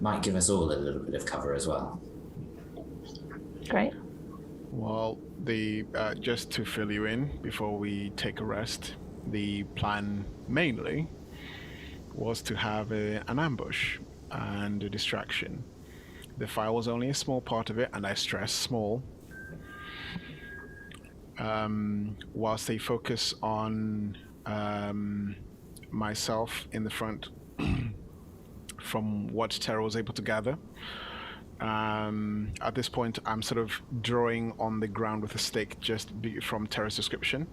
Might give us all a little bit of cover as well. Great. Well, just to fill you in before we take a rest, the plan mainly was to have an ambush and a distraction. The fire was only a small part of it, and I stress small. Whilst they focus on myself in the front, from what Terra was able to gather. At this point, I'm sort of drawing on the ground with a stick, just from Terra's description.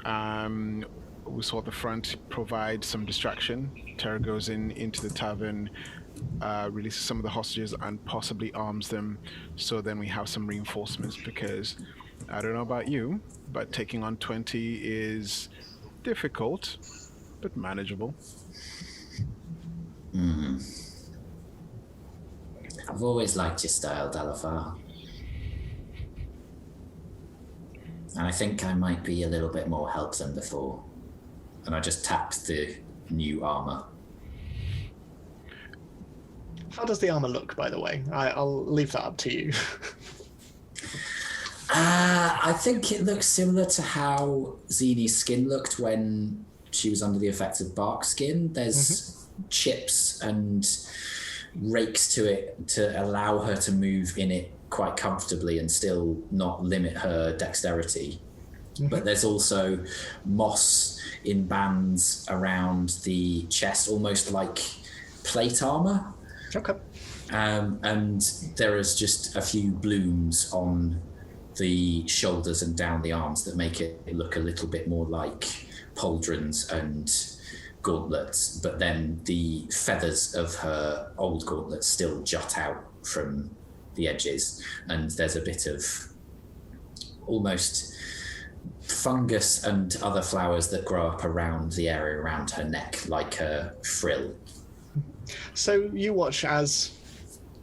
We saw the front provide some distraction. Terra goes into the tavern, releases some of the hostages, and possibly arms them. So then we have some reinforcements, because I don't know about you, but taking on 20 is difficult, but manageable. I've always liked your style, Dalafar. And I think I might be a little bit more help than before. And I just tapped the new armor. How does the armor look, by the way? I'll leave that up to you. I think it looks similar to how Xenie's skin looked when she was under the effects of bark skin. There's chips and rakes to it to allow her to move in it quite comfortably and still not limit her dexterity. But there's also moss in bands around the chest, almost like plate armor. Okay. And there is just a few blooms on the shoulders and down the arms that make it look a little bit more like pauldrons and gauntlets, but then the feathers of her old gauntlets still jut out from the edges, and there's a bit of almost fungus and other flowers that grow up around the area around her neck, like a frill. So you watch as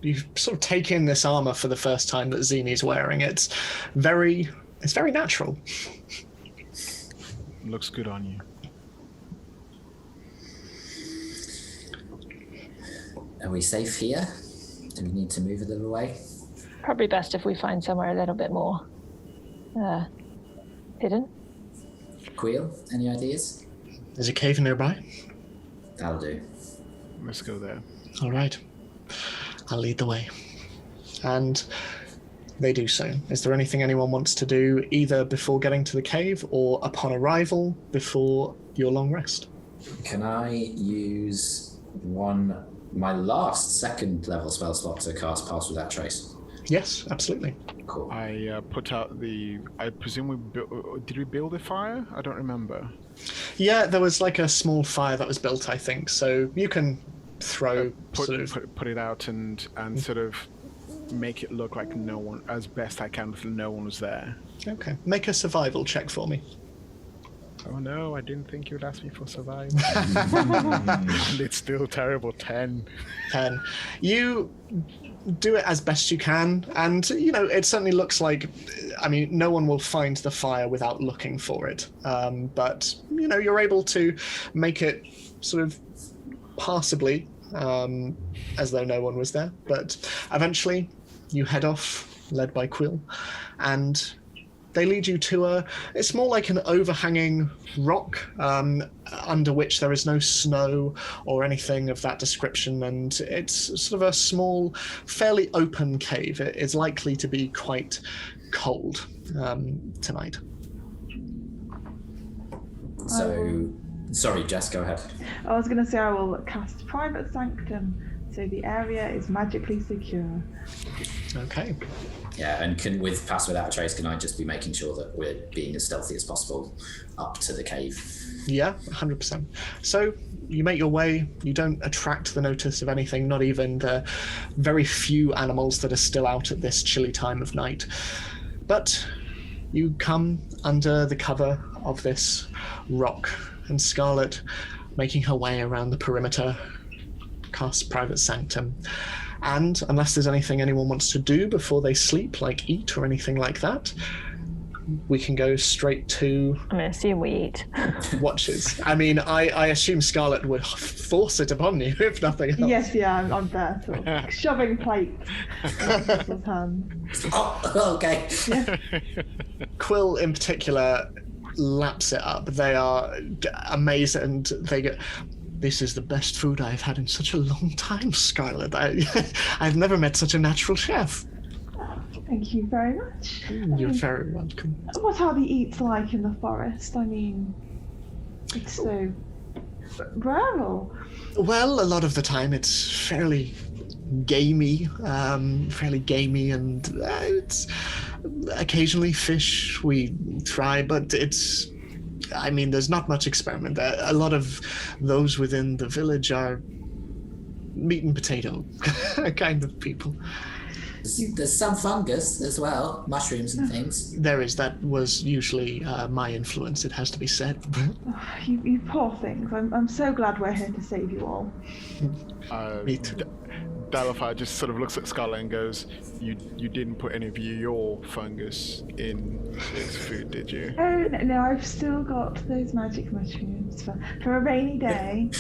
you sort of take in this armor for the first time that Xenie's wearing. It's very natural. Looks good on you. Are we safe here? Do we need to move a little way? Probably best if we find somewhere a little bit more hidden. Queel, any ideas? There's a cave nearby. That'll do. Let's go there. All right. I'll lead the way. And they do so. Is there anything anyone wants to do either before getting to the cave or upon arrival before your long rest? Can I use my last second level spell slot to cast Pass Without Trace? Yes, absolutely. Cool. I put out I presume did we build a fire? I don't remember. Yeah, there was like a small fire that was built, I think. So you can throw put it out and sort of make it look like no one, as best I can, no one was there. Okay. Make a survival check for me. Oh no, I didn't think you'd ask me for survival. And it's still terrible. 10. 10. You do it as best you can, and it certainly looks like, no one will find the fire without looking for it. But you're able to make it sort of passably, as though no one was there. But eventually, you head off, led by Quill, and they lead you to it's more like an overhanging rock under which there is no snow or anything of that description, and it's sort of a small, fairly open cave. It is likely to be quite cold tonight. So, sorry, Jess, go ahead. I was going to say I will cast Private Sanctum, so the area is magically secure. Okay. Yeah, and with Pass Without a Trace, can I just be making sure that we're being as stealthy as possible up to the cave? Yeah, 100%. So you make your way, you don't attract the notice of anything, not even the very few animals that are still out at this chilly time of night. But you come under the cover of this rock, and Scarlet, making her way around the perimeter, casts Private Sanctum. And unless there's anything anyone wants to do before they sleep, like eat or anything like that, we can go straight to... I'm going to assume we eat. Watches. I assume Scarlet would force it upon you, if nothing else. Yes, yeah, I'm there, sort of shoving plates in people's hands. Oh, okay. Yeah. Quill, in particular, laps it up. They are amazed, and they go... This is the best food I've had in such a long time, Scarlet. I've never met such a natural chef. Thank you very much. You're very welcome. What are the eats like in the forest? It's so rural. Well, a lot of the time it's fairly gamey, and it's occasionally fish we try, but it's... there's not much experiment there. A lot of those within the village are meat and potato kind of people. There's some fungus as well, mushrooms and things. There is. That was usually my influence, it has to be said. Oh, you poor things. I'm so glad we're here to save you all. Me too. Dalifar just sort of looks at Scarlet and goes, you didn't put any of your fungus in this food, did you? Oh, no, I've still got those magic mushrooms for a rainy day.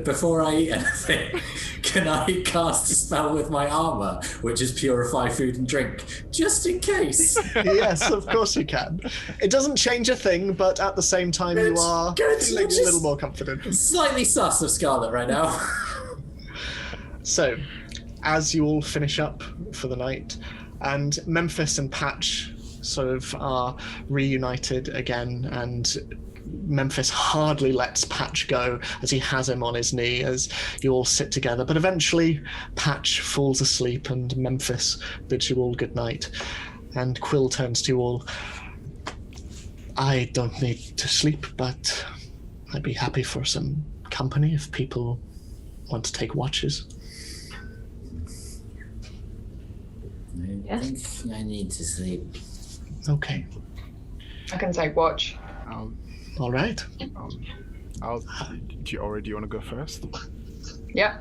Before I eat anything, can I cast a spell with my armor, which is purify food and drink, just in case? Yes, of course you can. It doesn't change a thing, but at the same time you are feeling a little more confident. Slightly sus of Scarlet right now. So, as you all finish up for the night, and Memphis and Patch sort of are reunited again, and Memphis hardly lets Patch go as he has him on his knee as you all sit together. But eventually, Patch falls asleep and Memphis bids you all good night. And Quill turns to you all. I don't need to sleep, but I'd be happy for some company if people want to take watches. I think I need to sleep. Okay. I can take watch. All right. Do you want to go first? Yeah.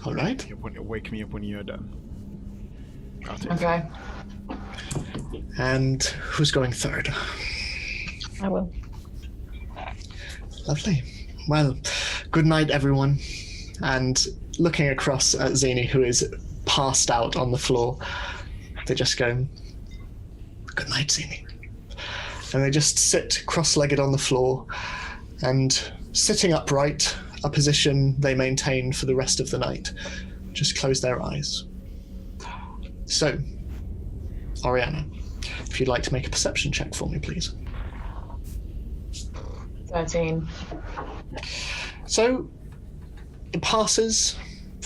All right. Wake me up when you're done. Okay. And who's going third? I will. Lovely. Well, good night, everyone. And looking across at Xenie, who is passed out on the floor, they just go, good night, Xenie. And they just sit cross-legged on the floor, and sitting upright, a position they maintain for the rest of the night, just close their eyes. So, Oriana, if you'd like to make a perception check for me, please. 13. So, it passes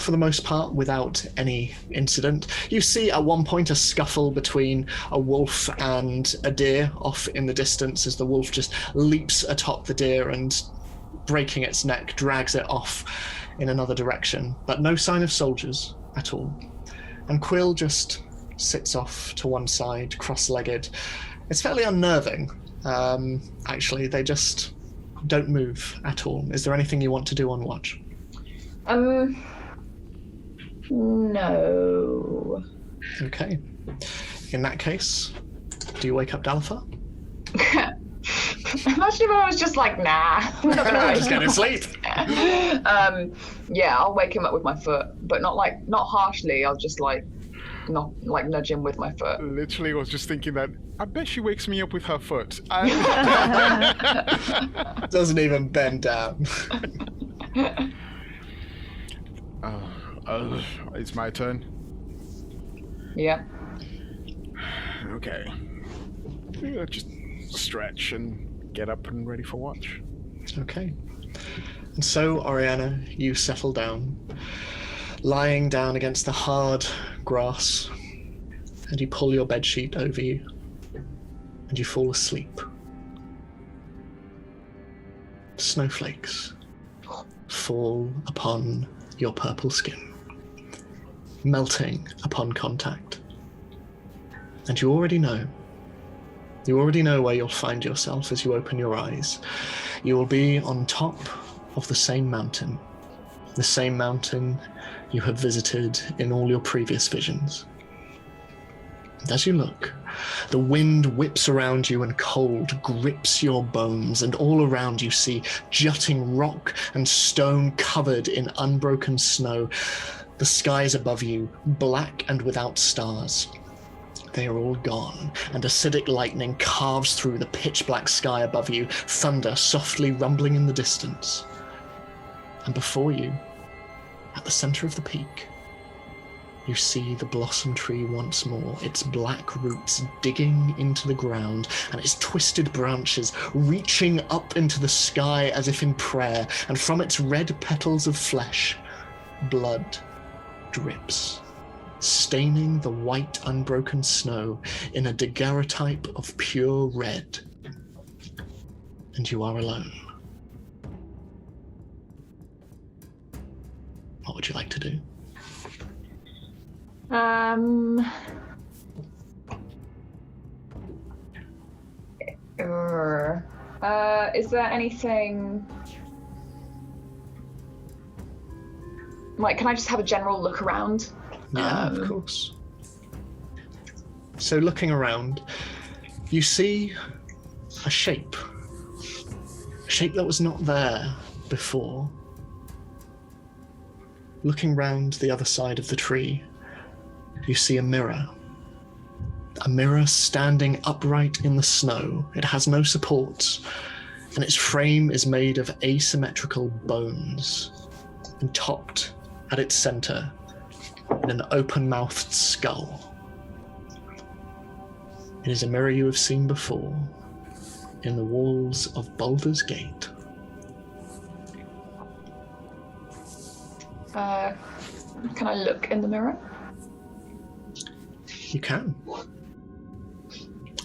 for the most part without any incident. You see at one point a scuffle between a wolf and a deer off in the distance as the wolf just leaps atop the deer and, breaking its neck, drags it off in another direction. But no sign of soldiers at all. And Quill just sits off to one side, cross-legged. It's fairly unnerving, actually. They just don't move at all. Is there anything you want to do on watch? No. Okay. In that case, do you wake up Dalifar? Imagine if I was just like, nah. I'm not gonna Just get to sleep. Yeah, I'll wake him up with my foot, but not harshly. I'll just not nudge him with my foot. Literally, I was just thinking that. I bet she wakes me up with her foot. Doesn't even bend down. It's my turn. Yeah. Okay. Yeah, just stretch and get up and ready for watch. Okay. And so, Oriana, you settle down, lying down against the hard grass, and you pull your bedsheet over you, and you fall asleep. Snowflakes fall upon your purple skin, melting upon contact. And you already know where you'll find yourself as you open your eyes. You will be on top of the same mountain you have visited in all your previous visions. And as you look, the wind whips around you and cold grips your bones, and all around you see jutting rock and stone covered in unbroken snow. The skies above you, black and without stars. They are all gone, and acidic lightning carves through the pitch-black sky above you, thunder softly rumbling in the distance. And before you, at the center of the peak, you see the blossom tree once more, its black roots digging into the ground, and its twisted branches reaching up into the sky as if in prayer, and from its red petals of flesh, blood drips, staining the white unbroken snow in a daguerreotype of pure red. And you are alone. What would you like to do? Is there anything can I just have a general look around? Yeah, of course. So looking around, you see a shape that was not there before. Looking round the other side of the tree, you see a mirror standing upright in the snow. It has no supports, and its frame is made of asymmetrical bones, and topped at its center in an open-mouthed skull. It is a mirror you have seen before in the walls of Baldur's Gate. Can I look in the mirror? You can.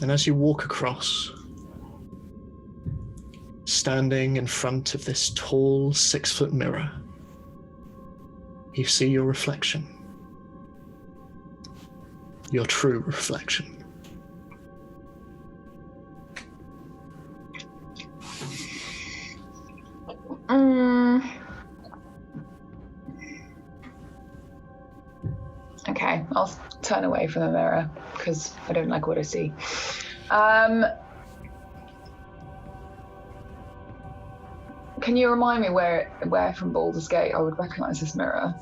And as you walk across, standing in front of this tall 6-foot mirror, you see your reflection. Your true reflection. Okay, I'll turn away from the mirror because I don't like what I see. Can you remind me where from Baldur's Gate I would recognize this mirror?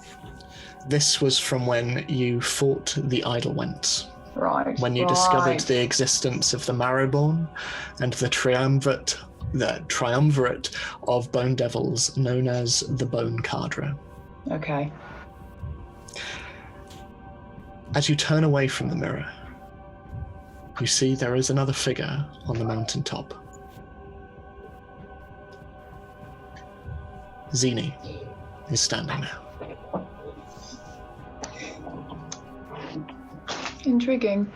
This was from when you fought the Idlewents. Right. When you discovered the existence of the Marrowborn and the triumvirate of bone devils known as the Bone Cadre. Okay. As you turn away from the mirror, you see there is another figure on the mountaintop. Xenie is standing there. Intriguing.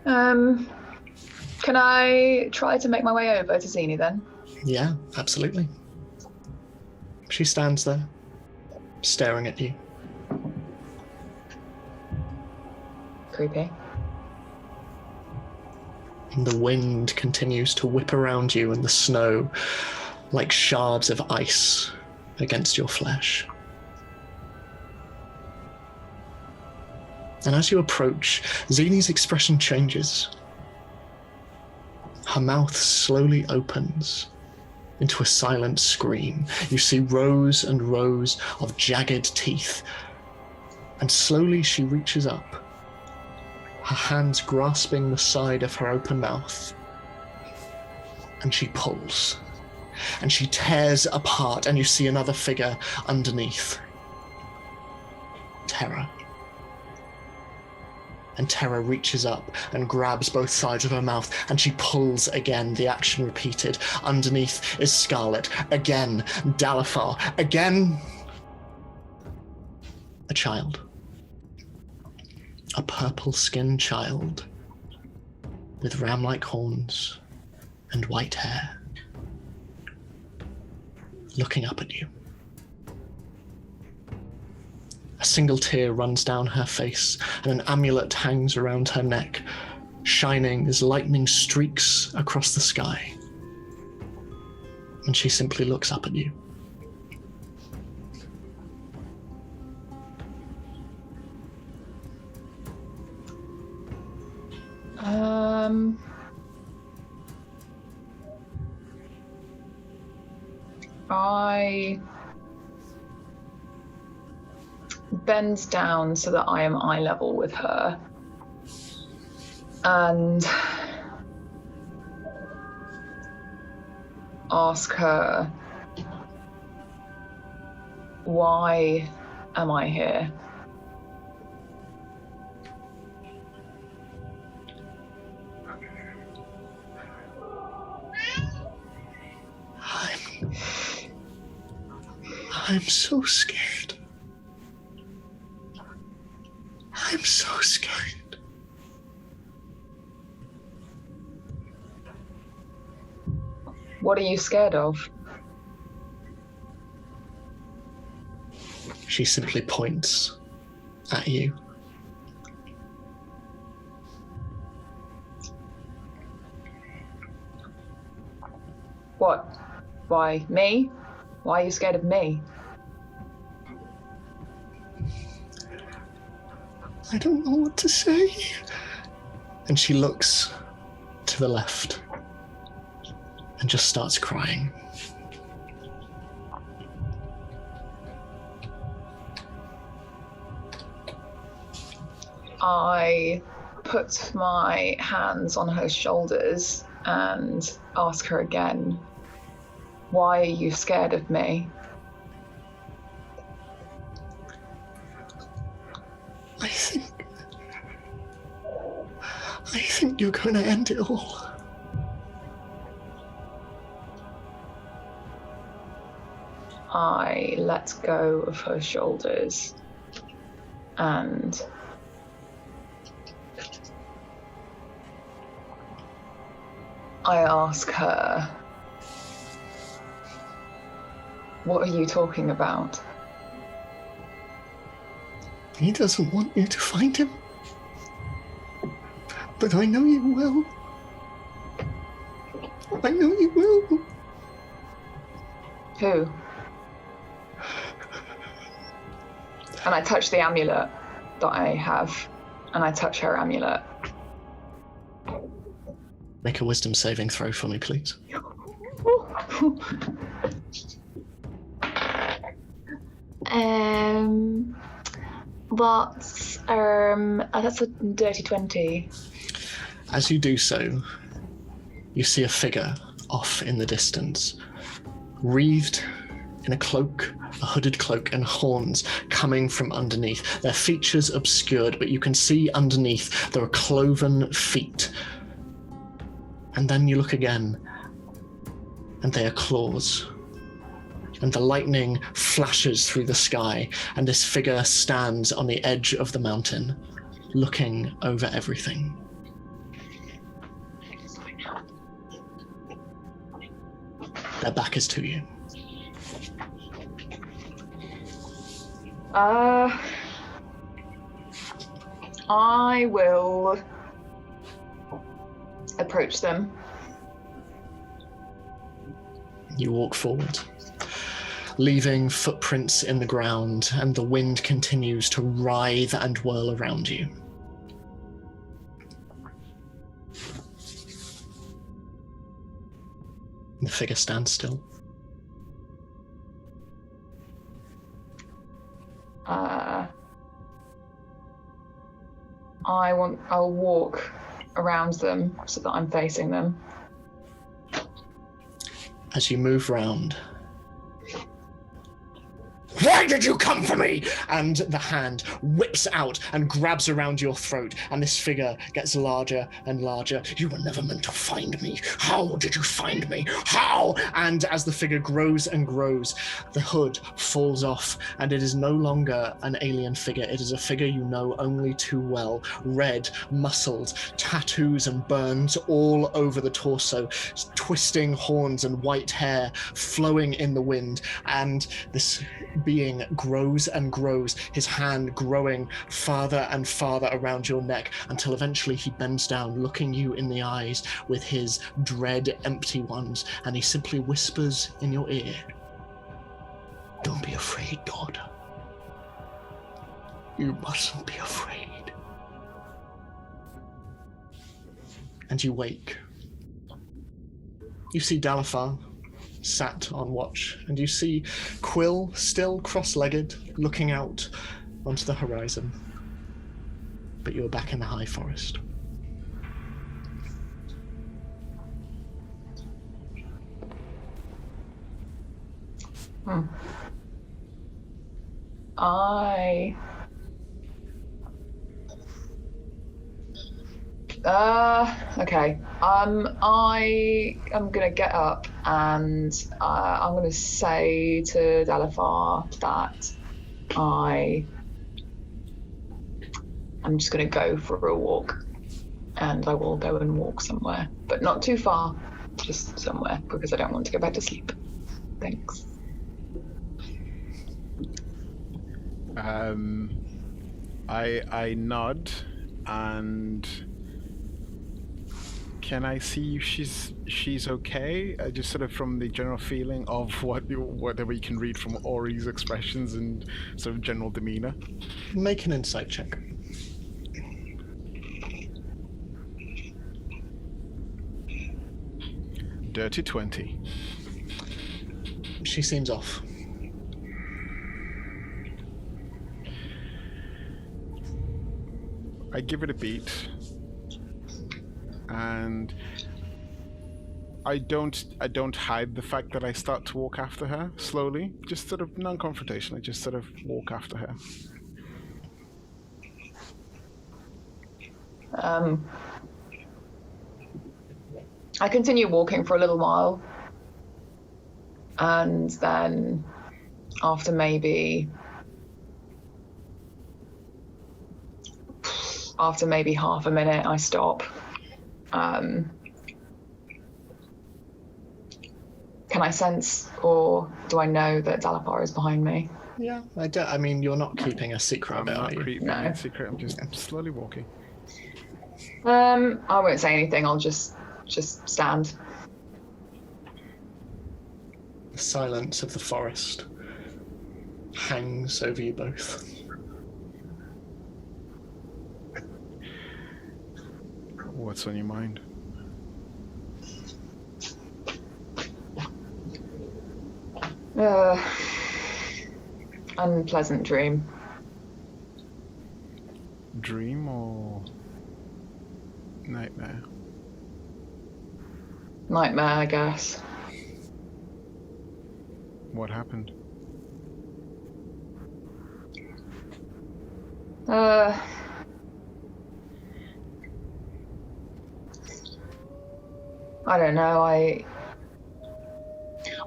Can I try to make my way over to Xenie then? Yeah, absolutely. She stands there, staring at you. Creepy. And the wind continues to whip around you and the snow like shards of ice against your flesh. And as you approach, Xenie's expression changes. Her mouth slowly opens into a silent scream. You see rows and rows of jagged teeth. And slowly she reaches up, her hands grasping the side of her open mouth. And she pulls. And she tears apart, and you see another figure underneath. Terra. And Terra reaches up and grabs both sides of her mouth, and she pulls again, the action repeated. Underneath is Scarlet. Again, Dalifar. Again, a child. A purple-skinned child with ram-like horns and white hair, looking up at you. A single tear runs down her face, and an amulet hangs around her neck, shining as lightning streaks across the sky. And she simply looks up at you. I bend down so that I am eye level with her, and ask her, why am I here? I'm so scared. I'm so scared. What are you scared of? She simply points at you. What? Why me? Why are you scared of me? I don't know what to say. And she looks to the left and just starts crying. I put my hands on her shoulders and ask her again, why are you scared of me? I think you're going to end it all. I let go of her shoulders and I ask her, what are you talking about? He doesn't want you to find him. But I know you will. I know you will. Who? And I touch the amulet that I have, and I touch her amulet. Make a wisdom saving throw for me, please. That's a dirty 20. As you do so, you see a figure off in the distance, wreathed in a cloak, a hooded cloak, and horns coming from underneath. Their features obscured, but you can see underneath there are cloven feet. And then you look again, and they are claws. And the lightning flashes through the sky, and this figure stands on the edge of the mountain, looking over everything. Their back is to you. I will approach them. You walk forward, leaving footprints in the ground, and the wind continues to writhe and whirl around you. The figure stands still. I'll walk around them so that I'm facing them. As you move round, why did you come for me? And the hand whips out and grabs around your throat, and this figure gets larger and larger. You were never meant to find me. How did you find me? How? And as the figure grows and grows, the hood falls off, and it is no longer an alien figure. It is a figure you know only too well. Red, muscled, tattoos and burns all over the torso, twisting horns and white hair flowing in the wind, and this being grows and grows, his hand growing farther and farther around your neck, until eventually he bends down, looking you in the eyes with his dread empty ones, and he simply whispers in your ear, "Don't be afraid, daughter. You mustn't be afraid." And you wake. You see Dalafar sat on watch, and you see Quill still cross-legged, looking out onto the horizon. But you're back in the high forest. Okay. I am gonna get up and I'm gonna say to Dalafar that I'm just gonna go for a walk, and I will go and walk somewhere, but not too far, just somewhere, because I don't want to go back to sleep. Thanks. I nod, and can I see if she's okay? Just sort of from the general feeling of whatever you can read from Ori's expressions and sort of general demeanor. Make an insight check. Dirty 20. She seems off. I give it a beat, and I don't hide the fact that I start to walk after her slowly, just sort of non-confrontation. I just sort of walk after her. I continue walking for a little while, and then after maybe half a minute, I stop. Can I sense, or do I know that Dalafar is behind me? Yeah, I mean, you're not keeping a secret I'm about not it, are you? keeping a secret. I'm just slowly walking. I won't say anything. I'll just stand. The silence of the forest hangs over you both. What's on your mind? Unpleasant dream. Dream or nightmare? Nightmare, I guess. What happened? I don't know. I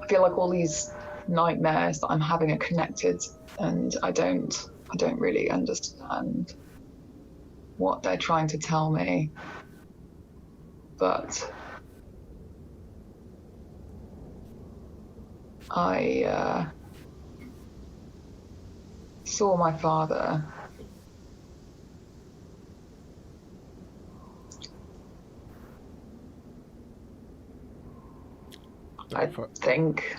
feel like all these nightmares that I'm having are connected, and I don't really understand what they're trying to tell me, but I saw my father. I think.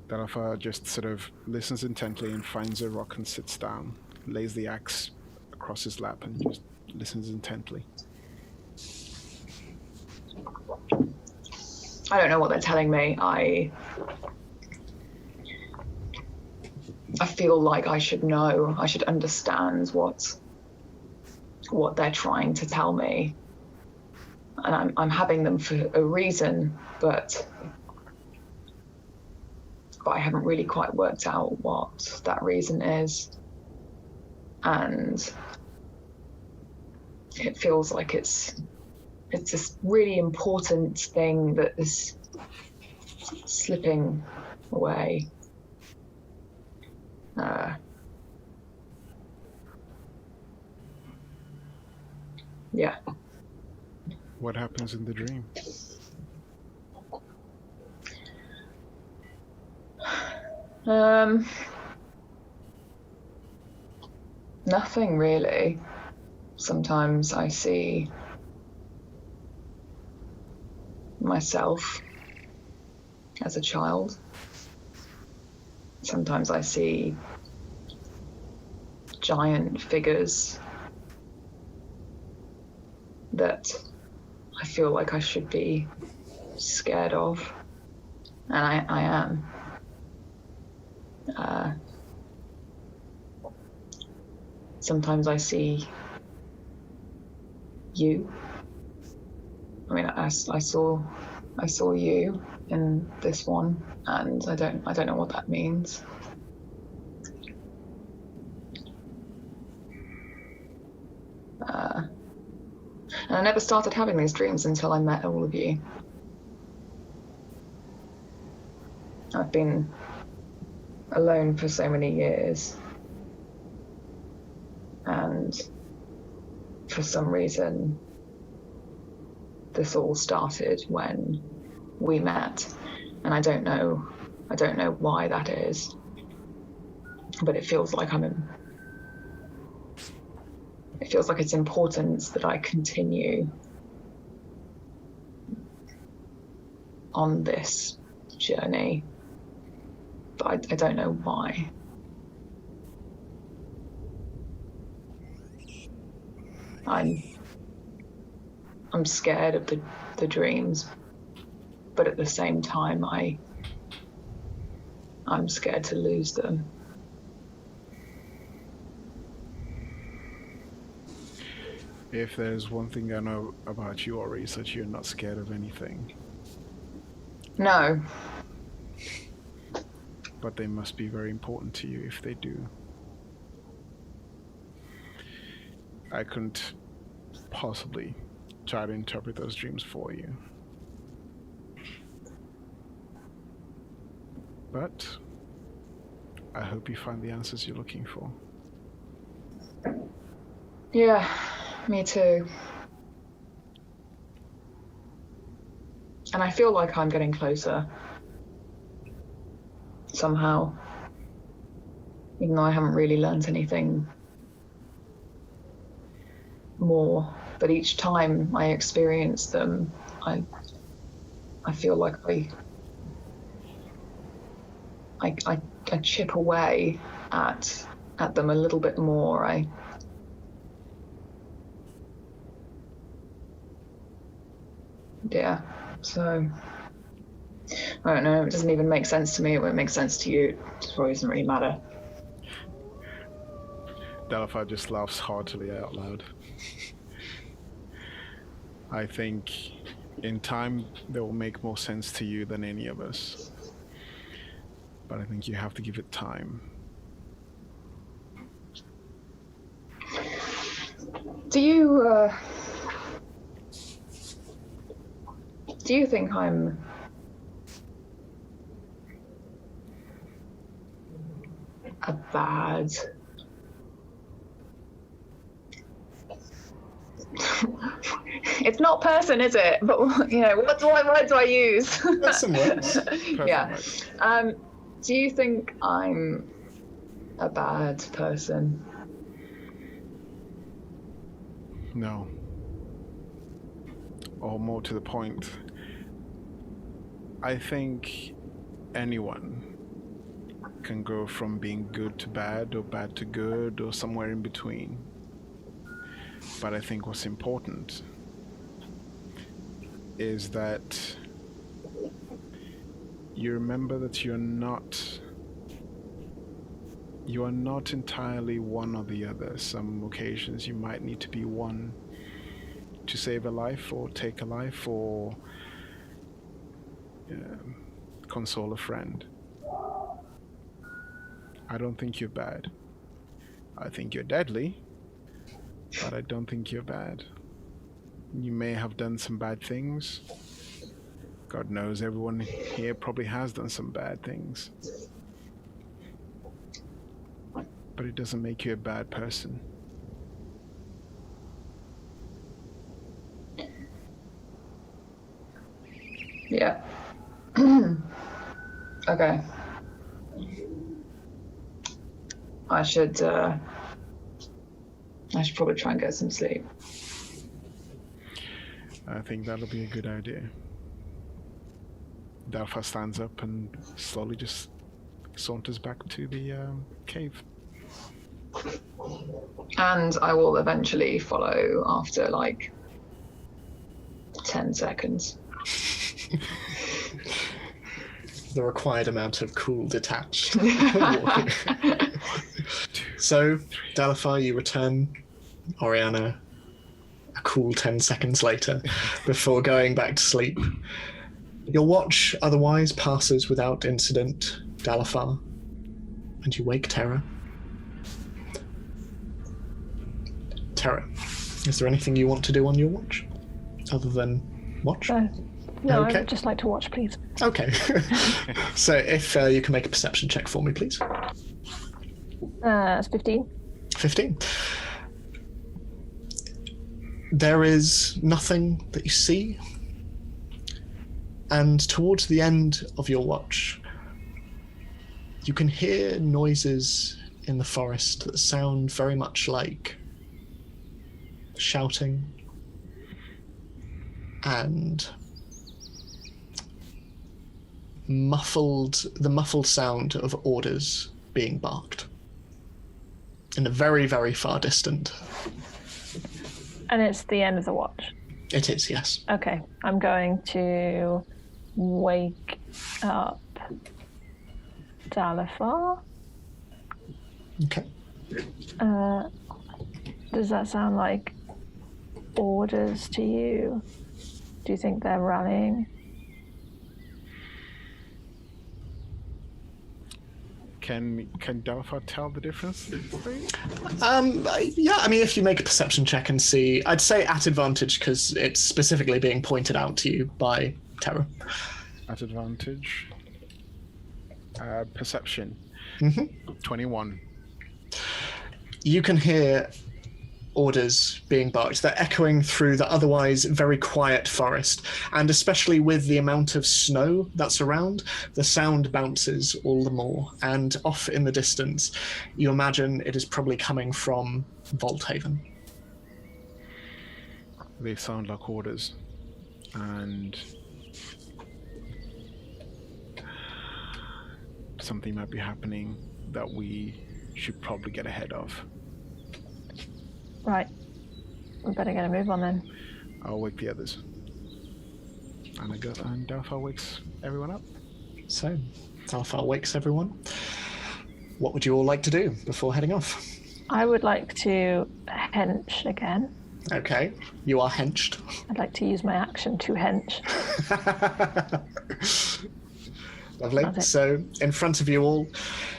Dalafa just sort of listens intently and finds a rock and sits down, lays the axe across his lap and just listens intently. I don't know what they're telling me. I feel like I should know. I should understand what they're trying to tell me. And I'm having them for a reason, but I haven't really quite worked out what that reason is. And it feels like it's this really important thing that is slipping away. Yeah. What happens in the dream? Nothing really. Sometimes I see myself as a child. Sometimes I see giant figures that I feel like I should be scared of, and I am. Sometimes I see you. I mean, I saw you in this one, and I don't know what that means. And I never started having these dreams until I met all of you. I've been alone for so many years. And for some reason, this all started when we met. And I don't know why that is. But it feels like it feels like it's important that I continue on this journey, but I don't know why. I'm scared of the dreams, but at the same time, I'm scared to lose them. If there's one thing I know about you, Ori, is that you're not scared of anything. No. But they must be very important to you if they do. I couldn't possibly try to interpret those dreams for you. But I hope you find the answers you're looking for. Yeah. Me too. And I feel like I'm getting closer. Somehow. Even though I haven't really learned anything more. But each time I experience them, I feel like I chip away at them a little bit more. Yeah, so I don't know, it doesn't even make sense to me. It won't make sense to you. It probably doesn't really matter. Dalafa just laughs heartily out loud. I think in time they will make more sense to you than any of us. But I think you have to give it time. Do you think I'm a bad It's not person, is it? But what word do I use? That's some words. Yeah. Do you think I'm a bad person? No. Or more to the point, I think anyone can go from being good to bad or bad to good or somewhere in between. But I think what's important is that you remember that you are not entirely one or the other. Some occasions you might need to be one to save a life or take a life or console a friend. I don't think you're bad. I think you're deadly, but I don't think you're bad. You may have done some bad things. God knows everyone here probably has done some bad things. But it doesn't make you a bad person. Yeah. Okay. I should probably try and get some sleep. I think that'll be a good idea. Dalfa stands up and slowly just saunters back to the cave. And I will eventually follow after 10 seconds. The required amount of cool detached. So, Dalifar, you return Oriana a cool 10 seconds later before going back to sleep. Your watch otherwise passes without incident, Dalifar, and you wake Terra. Terra, is there anything you want to do on your watch other than watch? No, Okay. I'd just like to watch, please. Okay. So if you can make a perception check for me, please. It's 15. 15. There is nothing that you see. And towards the end of your watch, you can hear noises in the forest that sound very much like shouting and the muffled sound of orders being barked in the very, very far distant. And it's the end of the watch. It is, yes. Okay, I'm going to wake up Dalifar. Okay. Does that sound like orders to you? Do you think they're rallying? Can Dalifar tell the difference? Yeah, I mean, if you make a perception check and see, I'd say at advantage because it's specifically being pointed out to you by Terra. At advantage. Perception. 21. You can hear orders being barked. They're echoing through the otherwise very quiet forest, and especially with the amount of snow that's around, the sound bounces all the more. And off in the distance, you imagine it is probably coming from Waldhaven. They sound like orders, and something might be happening that we should probably get ahead of. Right. We better get a move on then. I'll wake the others. And Dalifar wakes everyone up. So, Dalifar wakes everyone. What would you all like to do before heading off? I would like to hench again. Okay, you are henched. I'd like to use my action to hench. Lovely. So, in front of you all,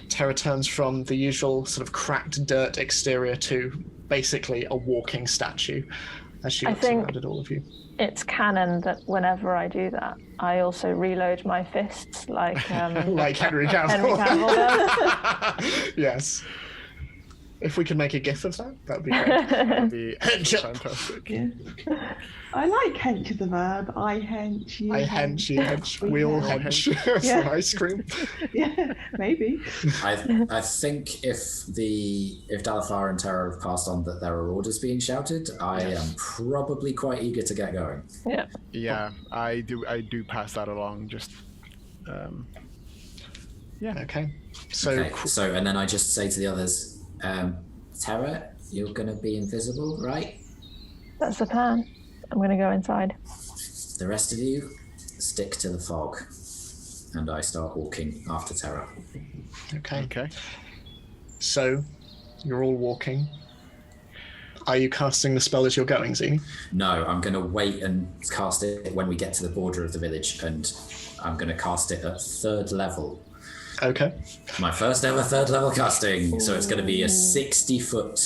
Terra turns from the usual sort of cracked dirt exterior to basically a walking statue as she looks around at all of you. It's canon that whenever I do that, I also reload my fists like like Henry Cavill. Henry Cavill does. Yes. If we could make a gif of that, that would be great. That would be Hench up. fantastic. Yeah. I like hench as a verb. I hench, you I hench, you hench, we all hench for Yeah. ice cream. Yeah, maybe. I think if Dalafar and Terra have passed on that there are orders being shouted, I am probably quite eager to get going. Yeah. Yeah, I do pass that along. Just Okay. So, Okay, so and then I just say to the others, Terra, you're going to be invisible, right? That's the plan. I'm going to go inside. The rest of you, stick to the fog. And I start walking after Terra. okay. So, you're all walking. Are you casting the spell as you're going, Xenie? No, I'm going to wait and cast it when we get to the border of the village, and I'm going to cast it at 3rd level. Okay. My first ever 3rd level casting. So it's going to be a 60-foot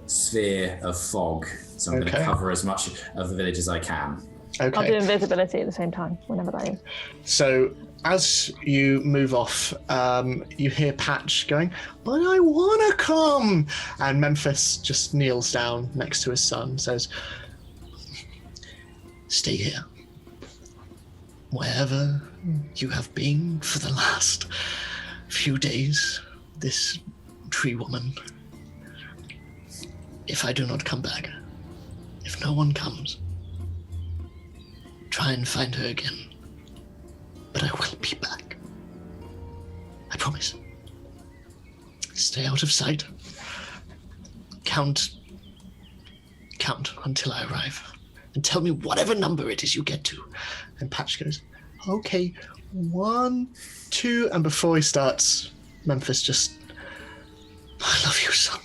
sphere of fog. So I'm going to cover as much of the village as I can. Okay. I'll do invisibility at the same time, whenever that is. So as you move off, you hear Patch going, "But I want to come!" And Memphis just kneels down next to his son, says, "Stay here. Wherever you have been for the last few days, this tree woman, if I do not come back, if no one comes, try and find her again. But I will be back. I promise. Stay out of sight. Count until I arrive. And tell me whatever number it is you get to." And Patch goes, "Okay, 1, 2, and before he starts, Memphis just, "I love you, son.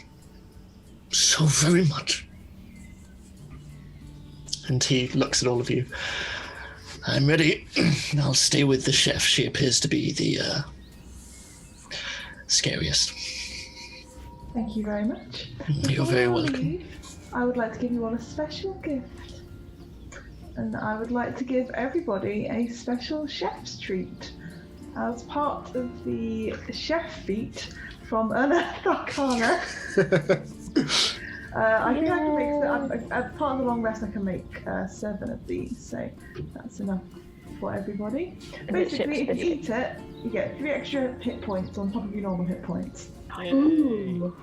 So very much." And he looks at all of you. "I'm ready. I'll stay with the chef. She appears to be the scariest." Thank you very much. You're very Before I welcome. leave, I would like to give you all a special gift. And I would like to give everybody a special chef's treat as part of the chef feat from Unearthed Arcana. I think I can make, as part of the long rest, I can make 7 of these, so that's enough for everybody. Basically, if you eat it, you get 3 extra hit points on top of your normal hit points. Ooh.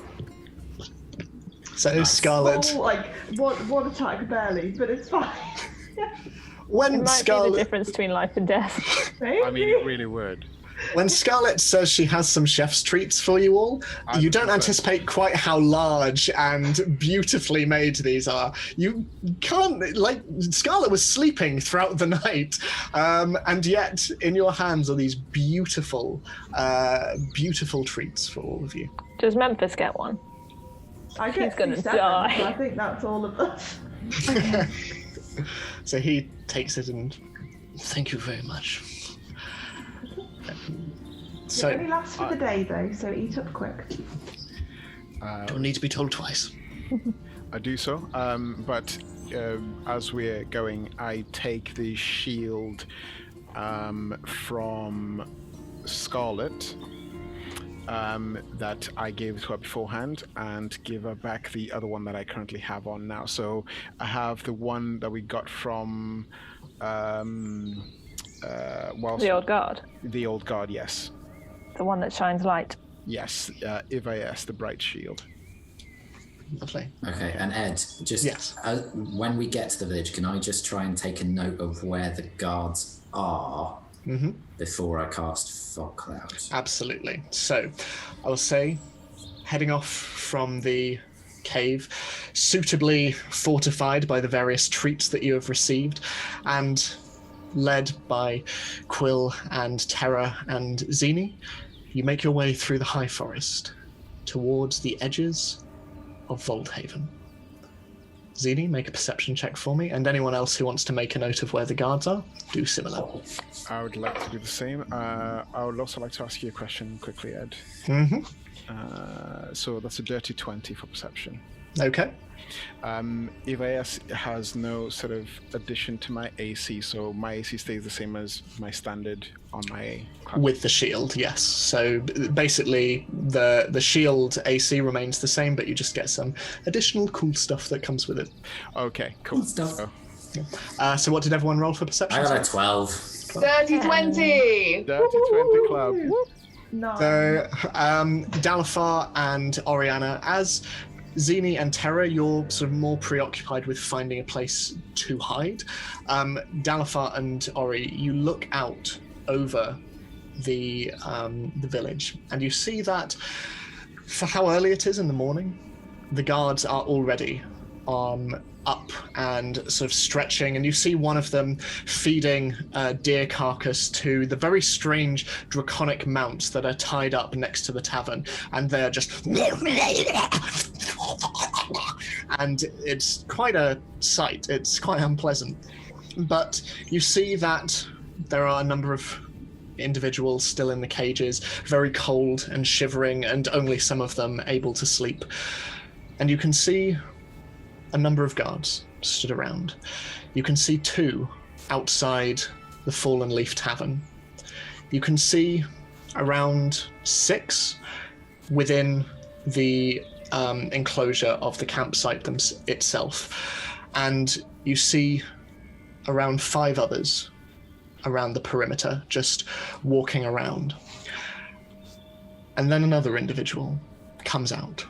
So Scarlet, Oh, like one attack barely, but it's fine. when It might be the Scarlet, difference between life and death. I mean, it really would. when Scarlet says she has some chef's treats for you all, you don't 100%. anticipate quite how large and beautifully made these are. You can't, like, Scarlet was sleeping throughout the night, and yet in your hands are these beautiful, beautiful treats for all of you. Does Memphis get one? I get He's gonna 7, die. so I think that's all of us. So he takes it and, "Thank you very much." So, It only lasts for the day though, so eat up quick. don't need to be told twice. I do so, but as we're going, I take the shield from Scarlet that I gave to her beforehand and give her back the other one that I currently have on now. So I have the one that we got from The old guard. The old guard, yes. The one that shines light. Yes, Ivas, the bright shield. Lovely. Okay, and Ed, just Yes. When we get to the village, can I just try and take a note of where the guards are before I cast Fog Cloud? Absolutely. So, I will say, heading off from the cave, suitably fortified by the various treats that you have received, and led by Quill and Terra and Xenie, you make your way through the high forest towards the edges of Waldhaven. Xenie, make a perception check for me, and anyone else who wants to make a note of where the guards are, do similar. I would like to do the same. I would also like to ask you a question quickly, Ed. Mm-hmm. So that's a dirty 20 for perception. Okay. EVS has no sort of addition to my AC, so my AC stays the same as my standard on my class. With the shield, yes. So basically, the shield AC remains the same, but you just get some additional cool stuff that comes with it. Okay, cool. Stuff. So what did everyone roll for perception? I got a 12. 30-20! Dirty 20 club. No. So, Dalafar and Oriana, as Xenie and Terra, you're sort of more preoccupied with finding a place to hide. Dalafar and Ori, you look out over the village, and you see that for how early it is in the morning, the guards are already up and sort of stretching, and you see one of them feeding a deer carcass to the very strange draconic mounts that are tied up next to the tavern, and they're just and it's quite a sight. It's quite unpleasant, but you see that there are a number of individuals still in the cages, very cold and shivering, and only some of them able to sleep. And you can see a number of guards stood around. You can see 2 outside the Fallen Leaf Tavern. You can see around 6 within the enclosure of the campsite itself. And you see around 5 others around the perimeter, just walking around. And then another individual comes out,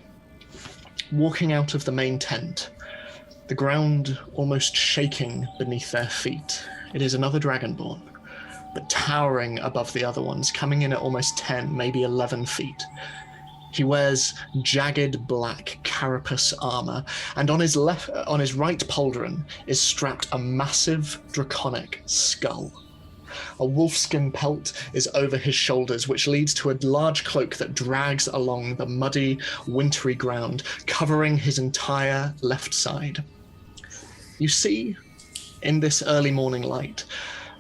walking out of the main tent, the ground almost shaking beneath their feet. It is another Dragonborn, but towering above the other ones, coming in at almost 10, maybe 11 feet. He wears jagged black carapace armor, and on his right pauldron is strapped a massive draconic skull. A wolfskin pelt is over his shoulders, which leads to a large cloak that drags along the muddy, wintry ground, covering his entire left side. You see, in this early morning light,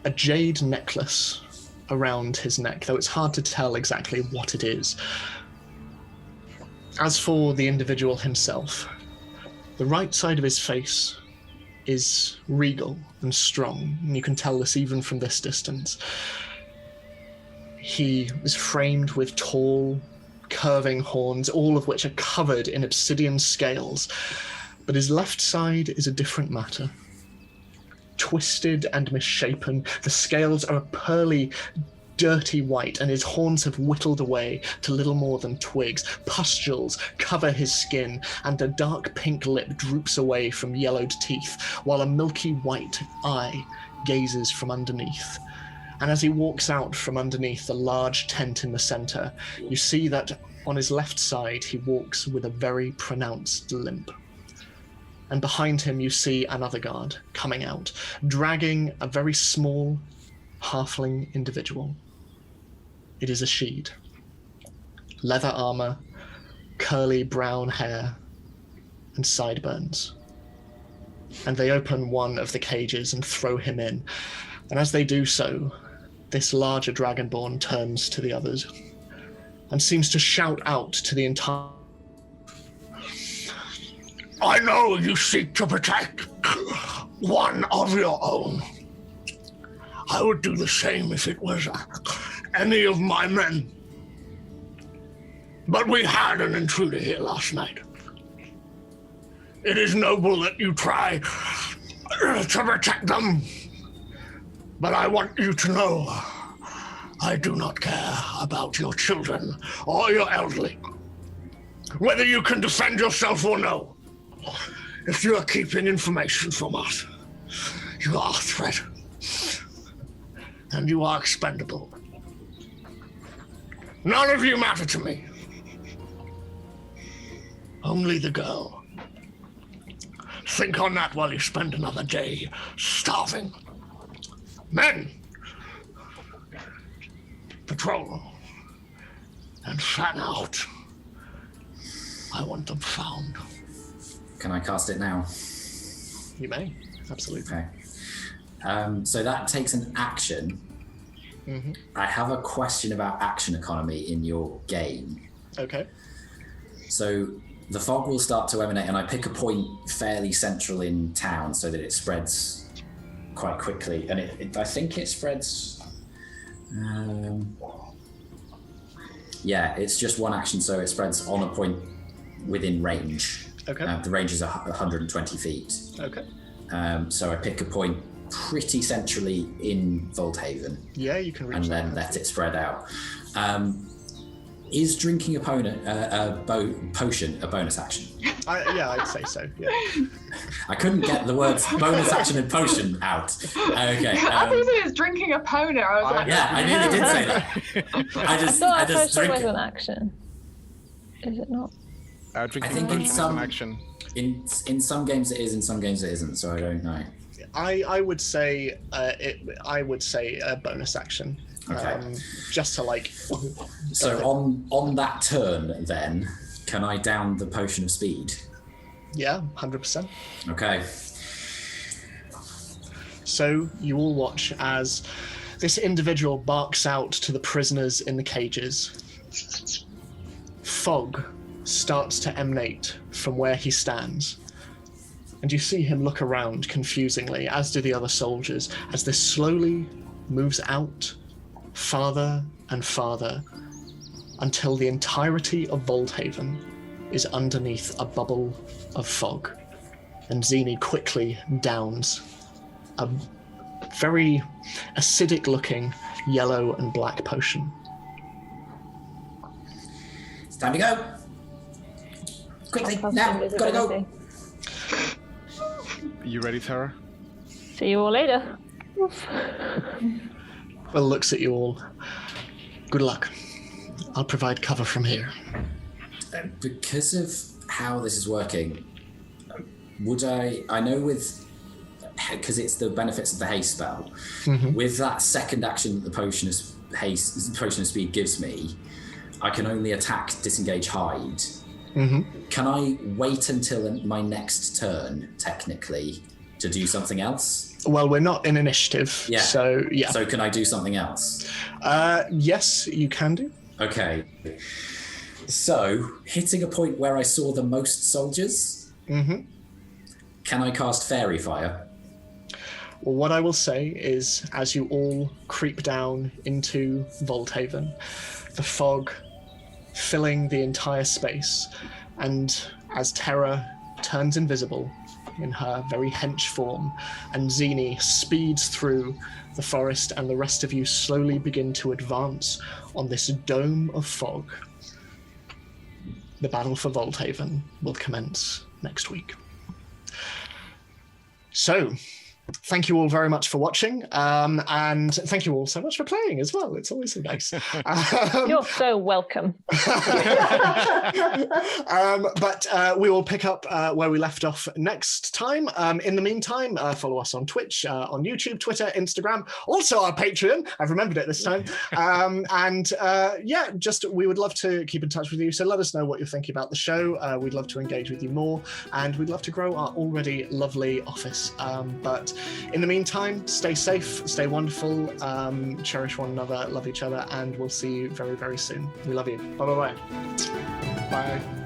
a jade necklace around his neck, though it's hard to tell exactly what it is. As for the individual himself, the right side of his face is regal and strong, and you can tell this even from this distance. He is framed with tall, curving horns, all of which are covered in obsidian scales, but his left side is a different matter. Twisted and misshapen, the scales are a pearly, dirty white, and his horns have whittled away to little more than twigs. Pustules cover his skin, and a dark pink lip droops away from yellowed teeth, while a milky white eye gazes from underneath. And as he walks out from underneath the large tent in the center, you see that on his left side he walks with a very pronounced limp. And behind him you see another guard coming out, dragging a very small halfling individual. It is a Sheed. Leather armor, curly brown hair, and sideburns. And they open one of the cages and throw him in. And as they do so, this larger Dragonborn turns to the others and seems to shout out to the entire... I know you seek to protect one of your own. I would do the same if it was any of my men. But we had an intruder here last night. It is noble that you try to protect them, but I want you to know I do not care about your children or your elderly. Whether you can defend yourself or no, if you are keeping information from us, you are a threat. And you are expendable. None of you matter to me. Only the girl. Think on that while you spend another day starving. Men, patrol and fan out. I want them found. Can I cast it now? You may, absolutely. Okay. So that takes an action. Mm-hmm. I have a question about action economy in your game. Okay. So the fog will start to emanate, and I pick a point fairly central in town so that it spreads quite quickly. And I think it spreads. Yeah, it's just one action, so it spreads on a point within range. Okay. The range is 120 feet. Okay. So I pick a point pretty centrally in Waldhaven. Yeah, you can reach and then let it spread out. Is drinking a potion a bonus action? I'd say so. Yeah. I couldn't get the words bonus action and potion out. Okay. I think it was drinking a pona. I was like, yeah, I nearly did say that. I thought a just potion drink was it. an action. Is it not? Drinking I think potion in is some an action. in some games it is, in some games it isn't. So I don't know. I would say I would say a bonus action. Okay. Just to like. So on that turn, then, can I down the potion of speed? Yeah, 100%. Okay. So you all watch as this individual barks out to the prisoners in the cages. Fog starts to emanate from where he stands. And you see him look around confusingly, as do the other soldiers, as this slowly moves out farther and farther until the entirety of Waldhaven is underneath a bubble of fog. And Xenie quickly downs a very acidic looking yellow and black potion. It's time to go. Quickly, now, gotta go. You ready, Tara? See you all later. Well, looks at you all. Good luck. I'll provide cover from here. Because of how this is working, I know because it's the benefits of the haste spell, with that second action that the potion of speed gives me, I can only attack, disengage, hide. Can I wait until my next turn, technically, to do something else? Well, we're not in initiative, yeah. So yeah. So can I do something else? Yes, you can do. Okay. So, hitting a point where I saw the most soldiers, can I cast Fairy Fire? Well, what I will say is, as you all creep down into Waldhaven, the fog filling the entire space, and as Terra turns invisible in her very hench form, and Xenie speeds through the forest, and the rest of you slowly begin to advance on this dome of fog, the battle for Waldhaven will commence next week. So, thank you all very much for watching, and thank you all so much for playing as well. It's always so nice. You're so welcome. But we will pick up where we left off next time. In the meantime, follow us on Twitch, on YouTube, Twitter, Instagram, also our Patreon. I've remembered it this time. We would love to keep in touch with you. So let us know what you're thinking about the show. We'd love to engage with you more, and we'd love to grow our already lovely office. But in the meantime, stay safe, stay wonderful, cherish one another, love each other, and we'll see you very, very soon. We love you. Bye-bye. Bye.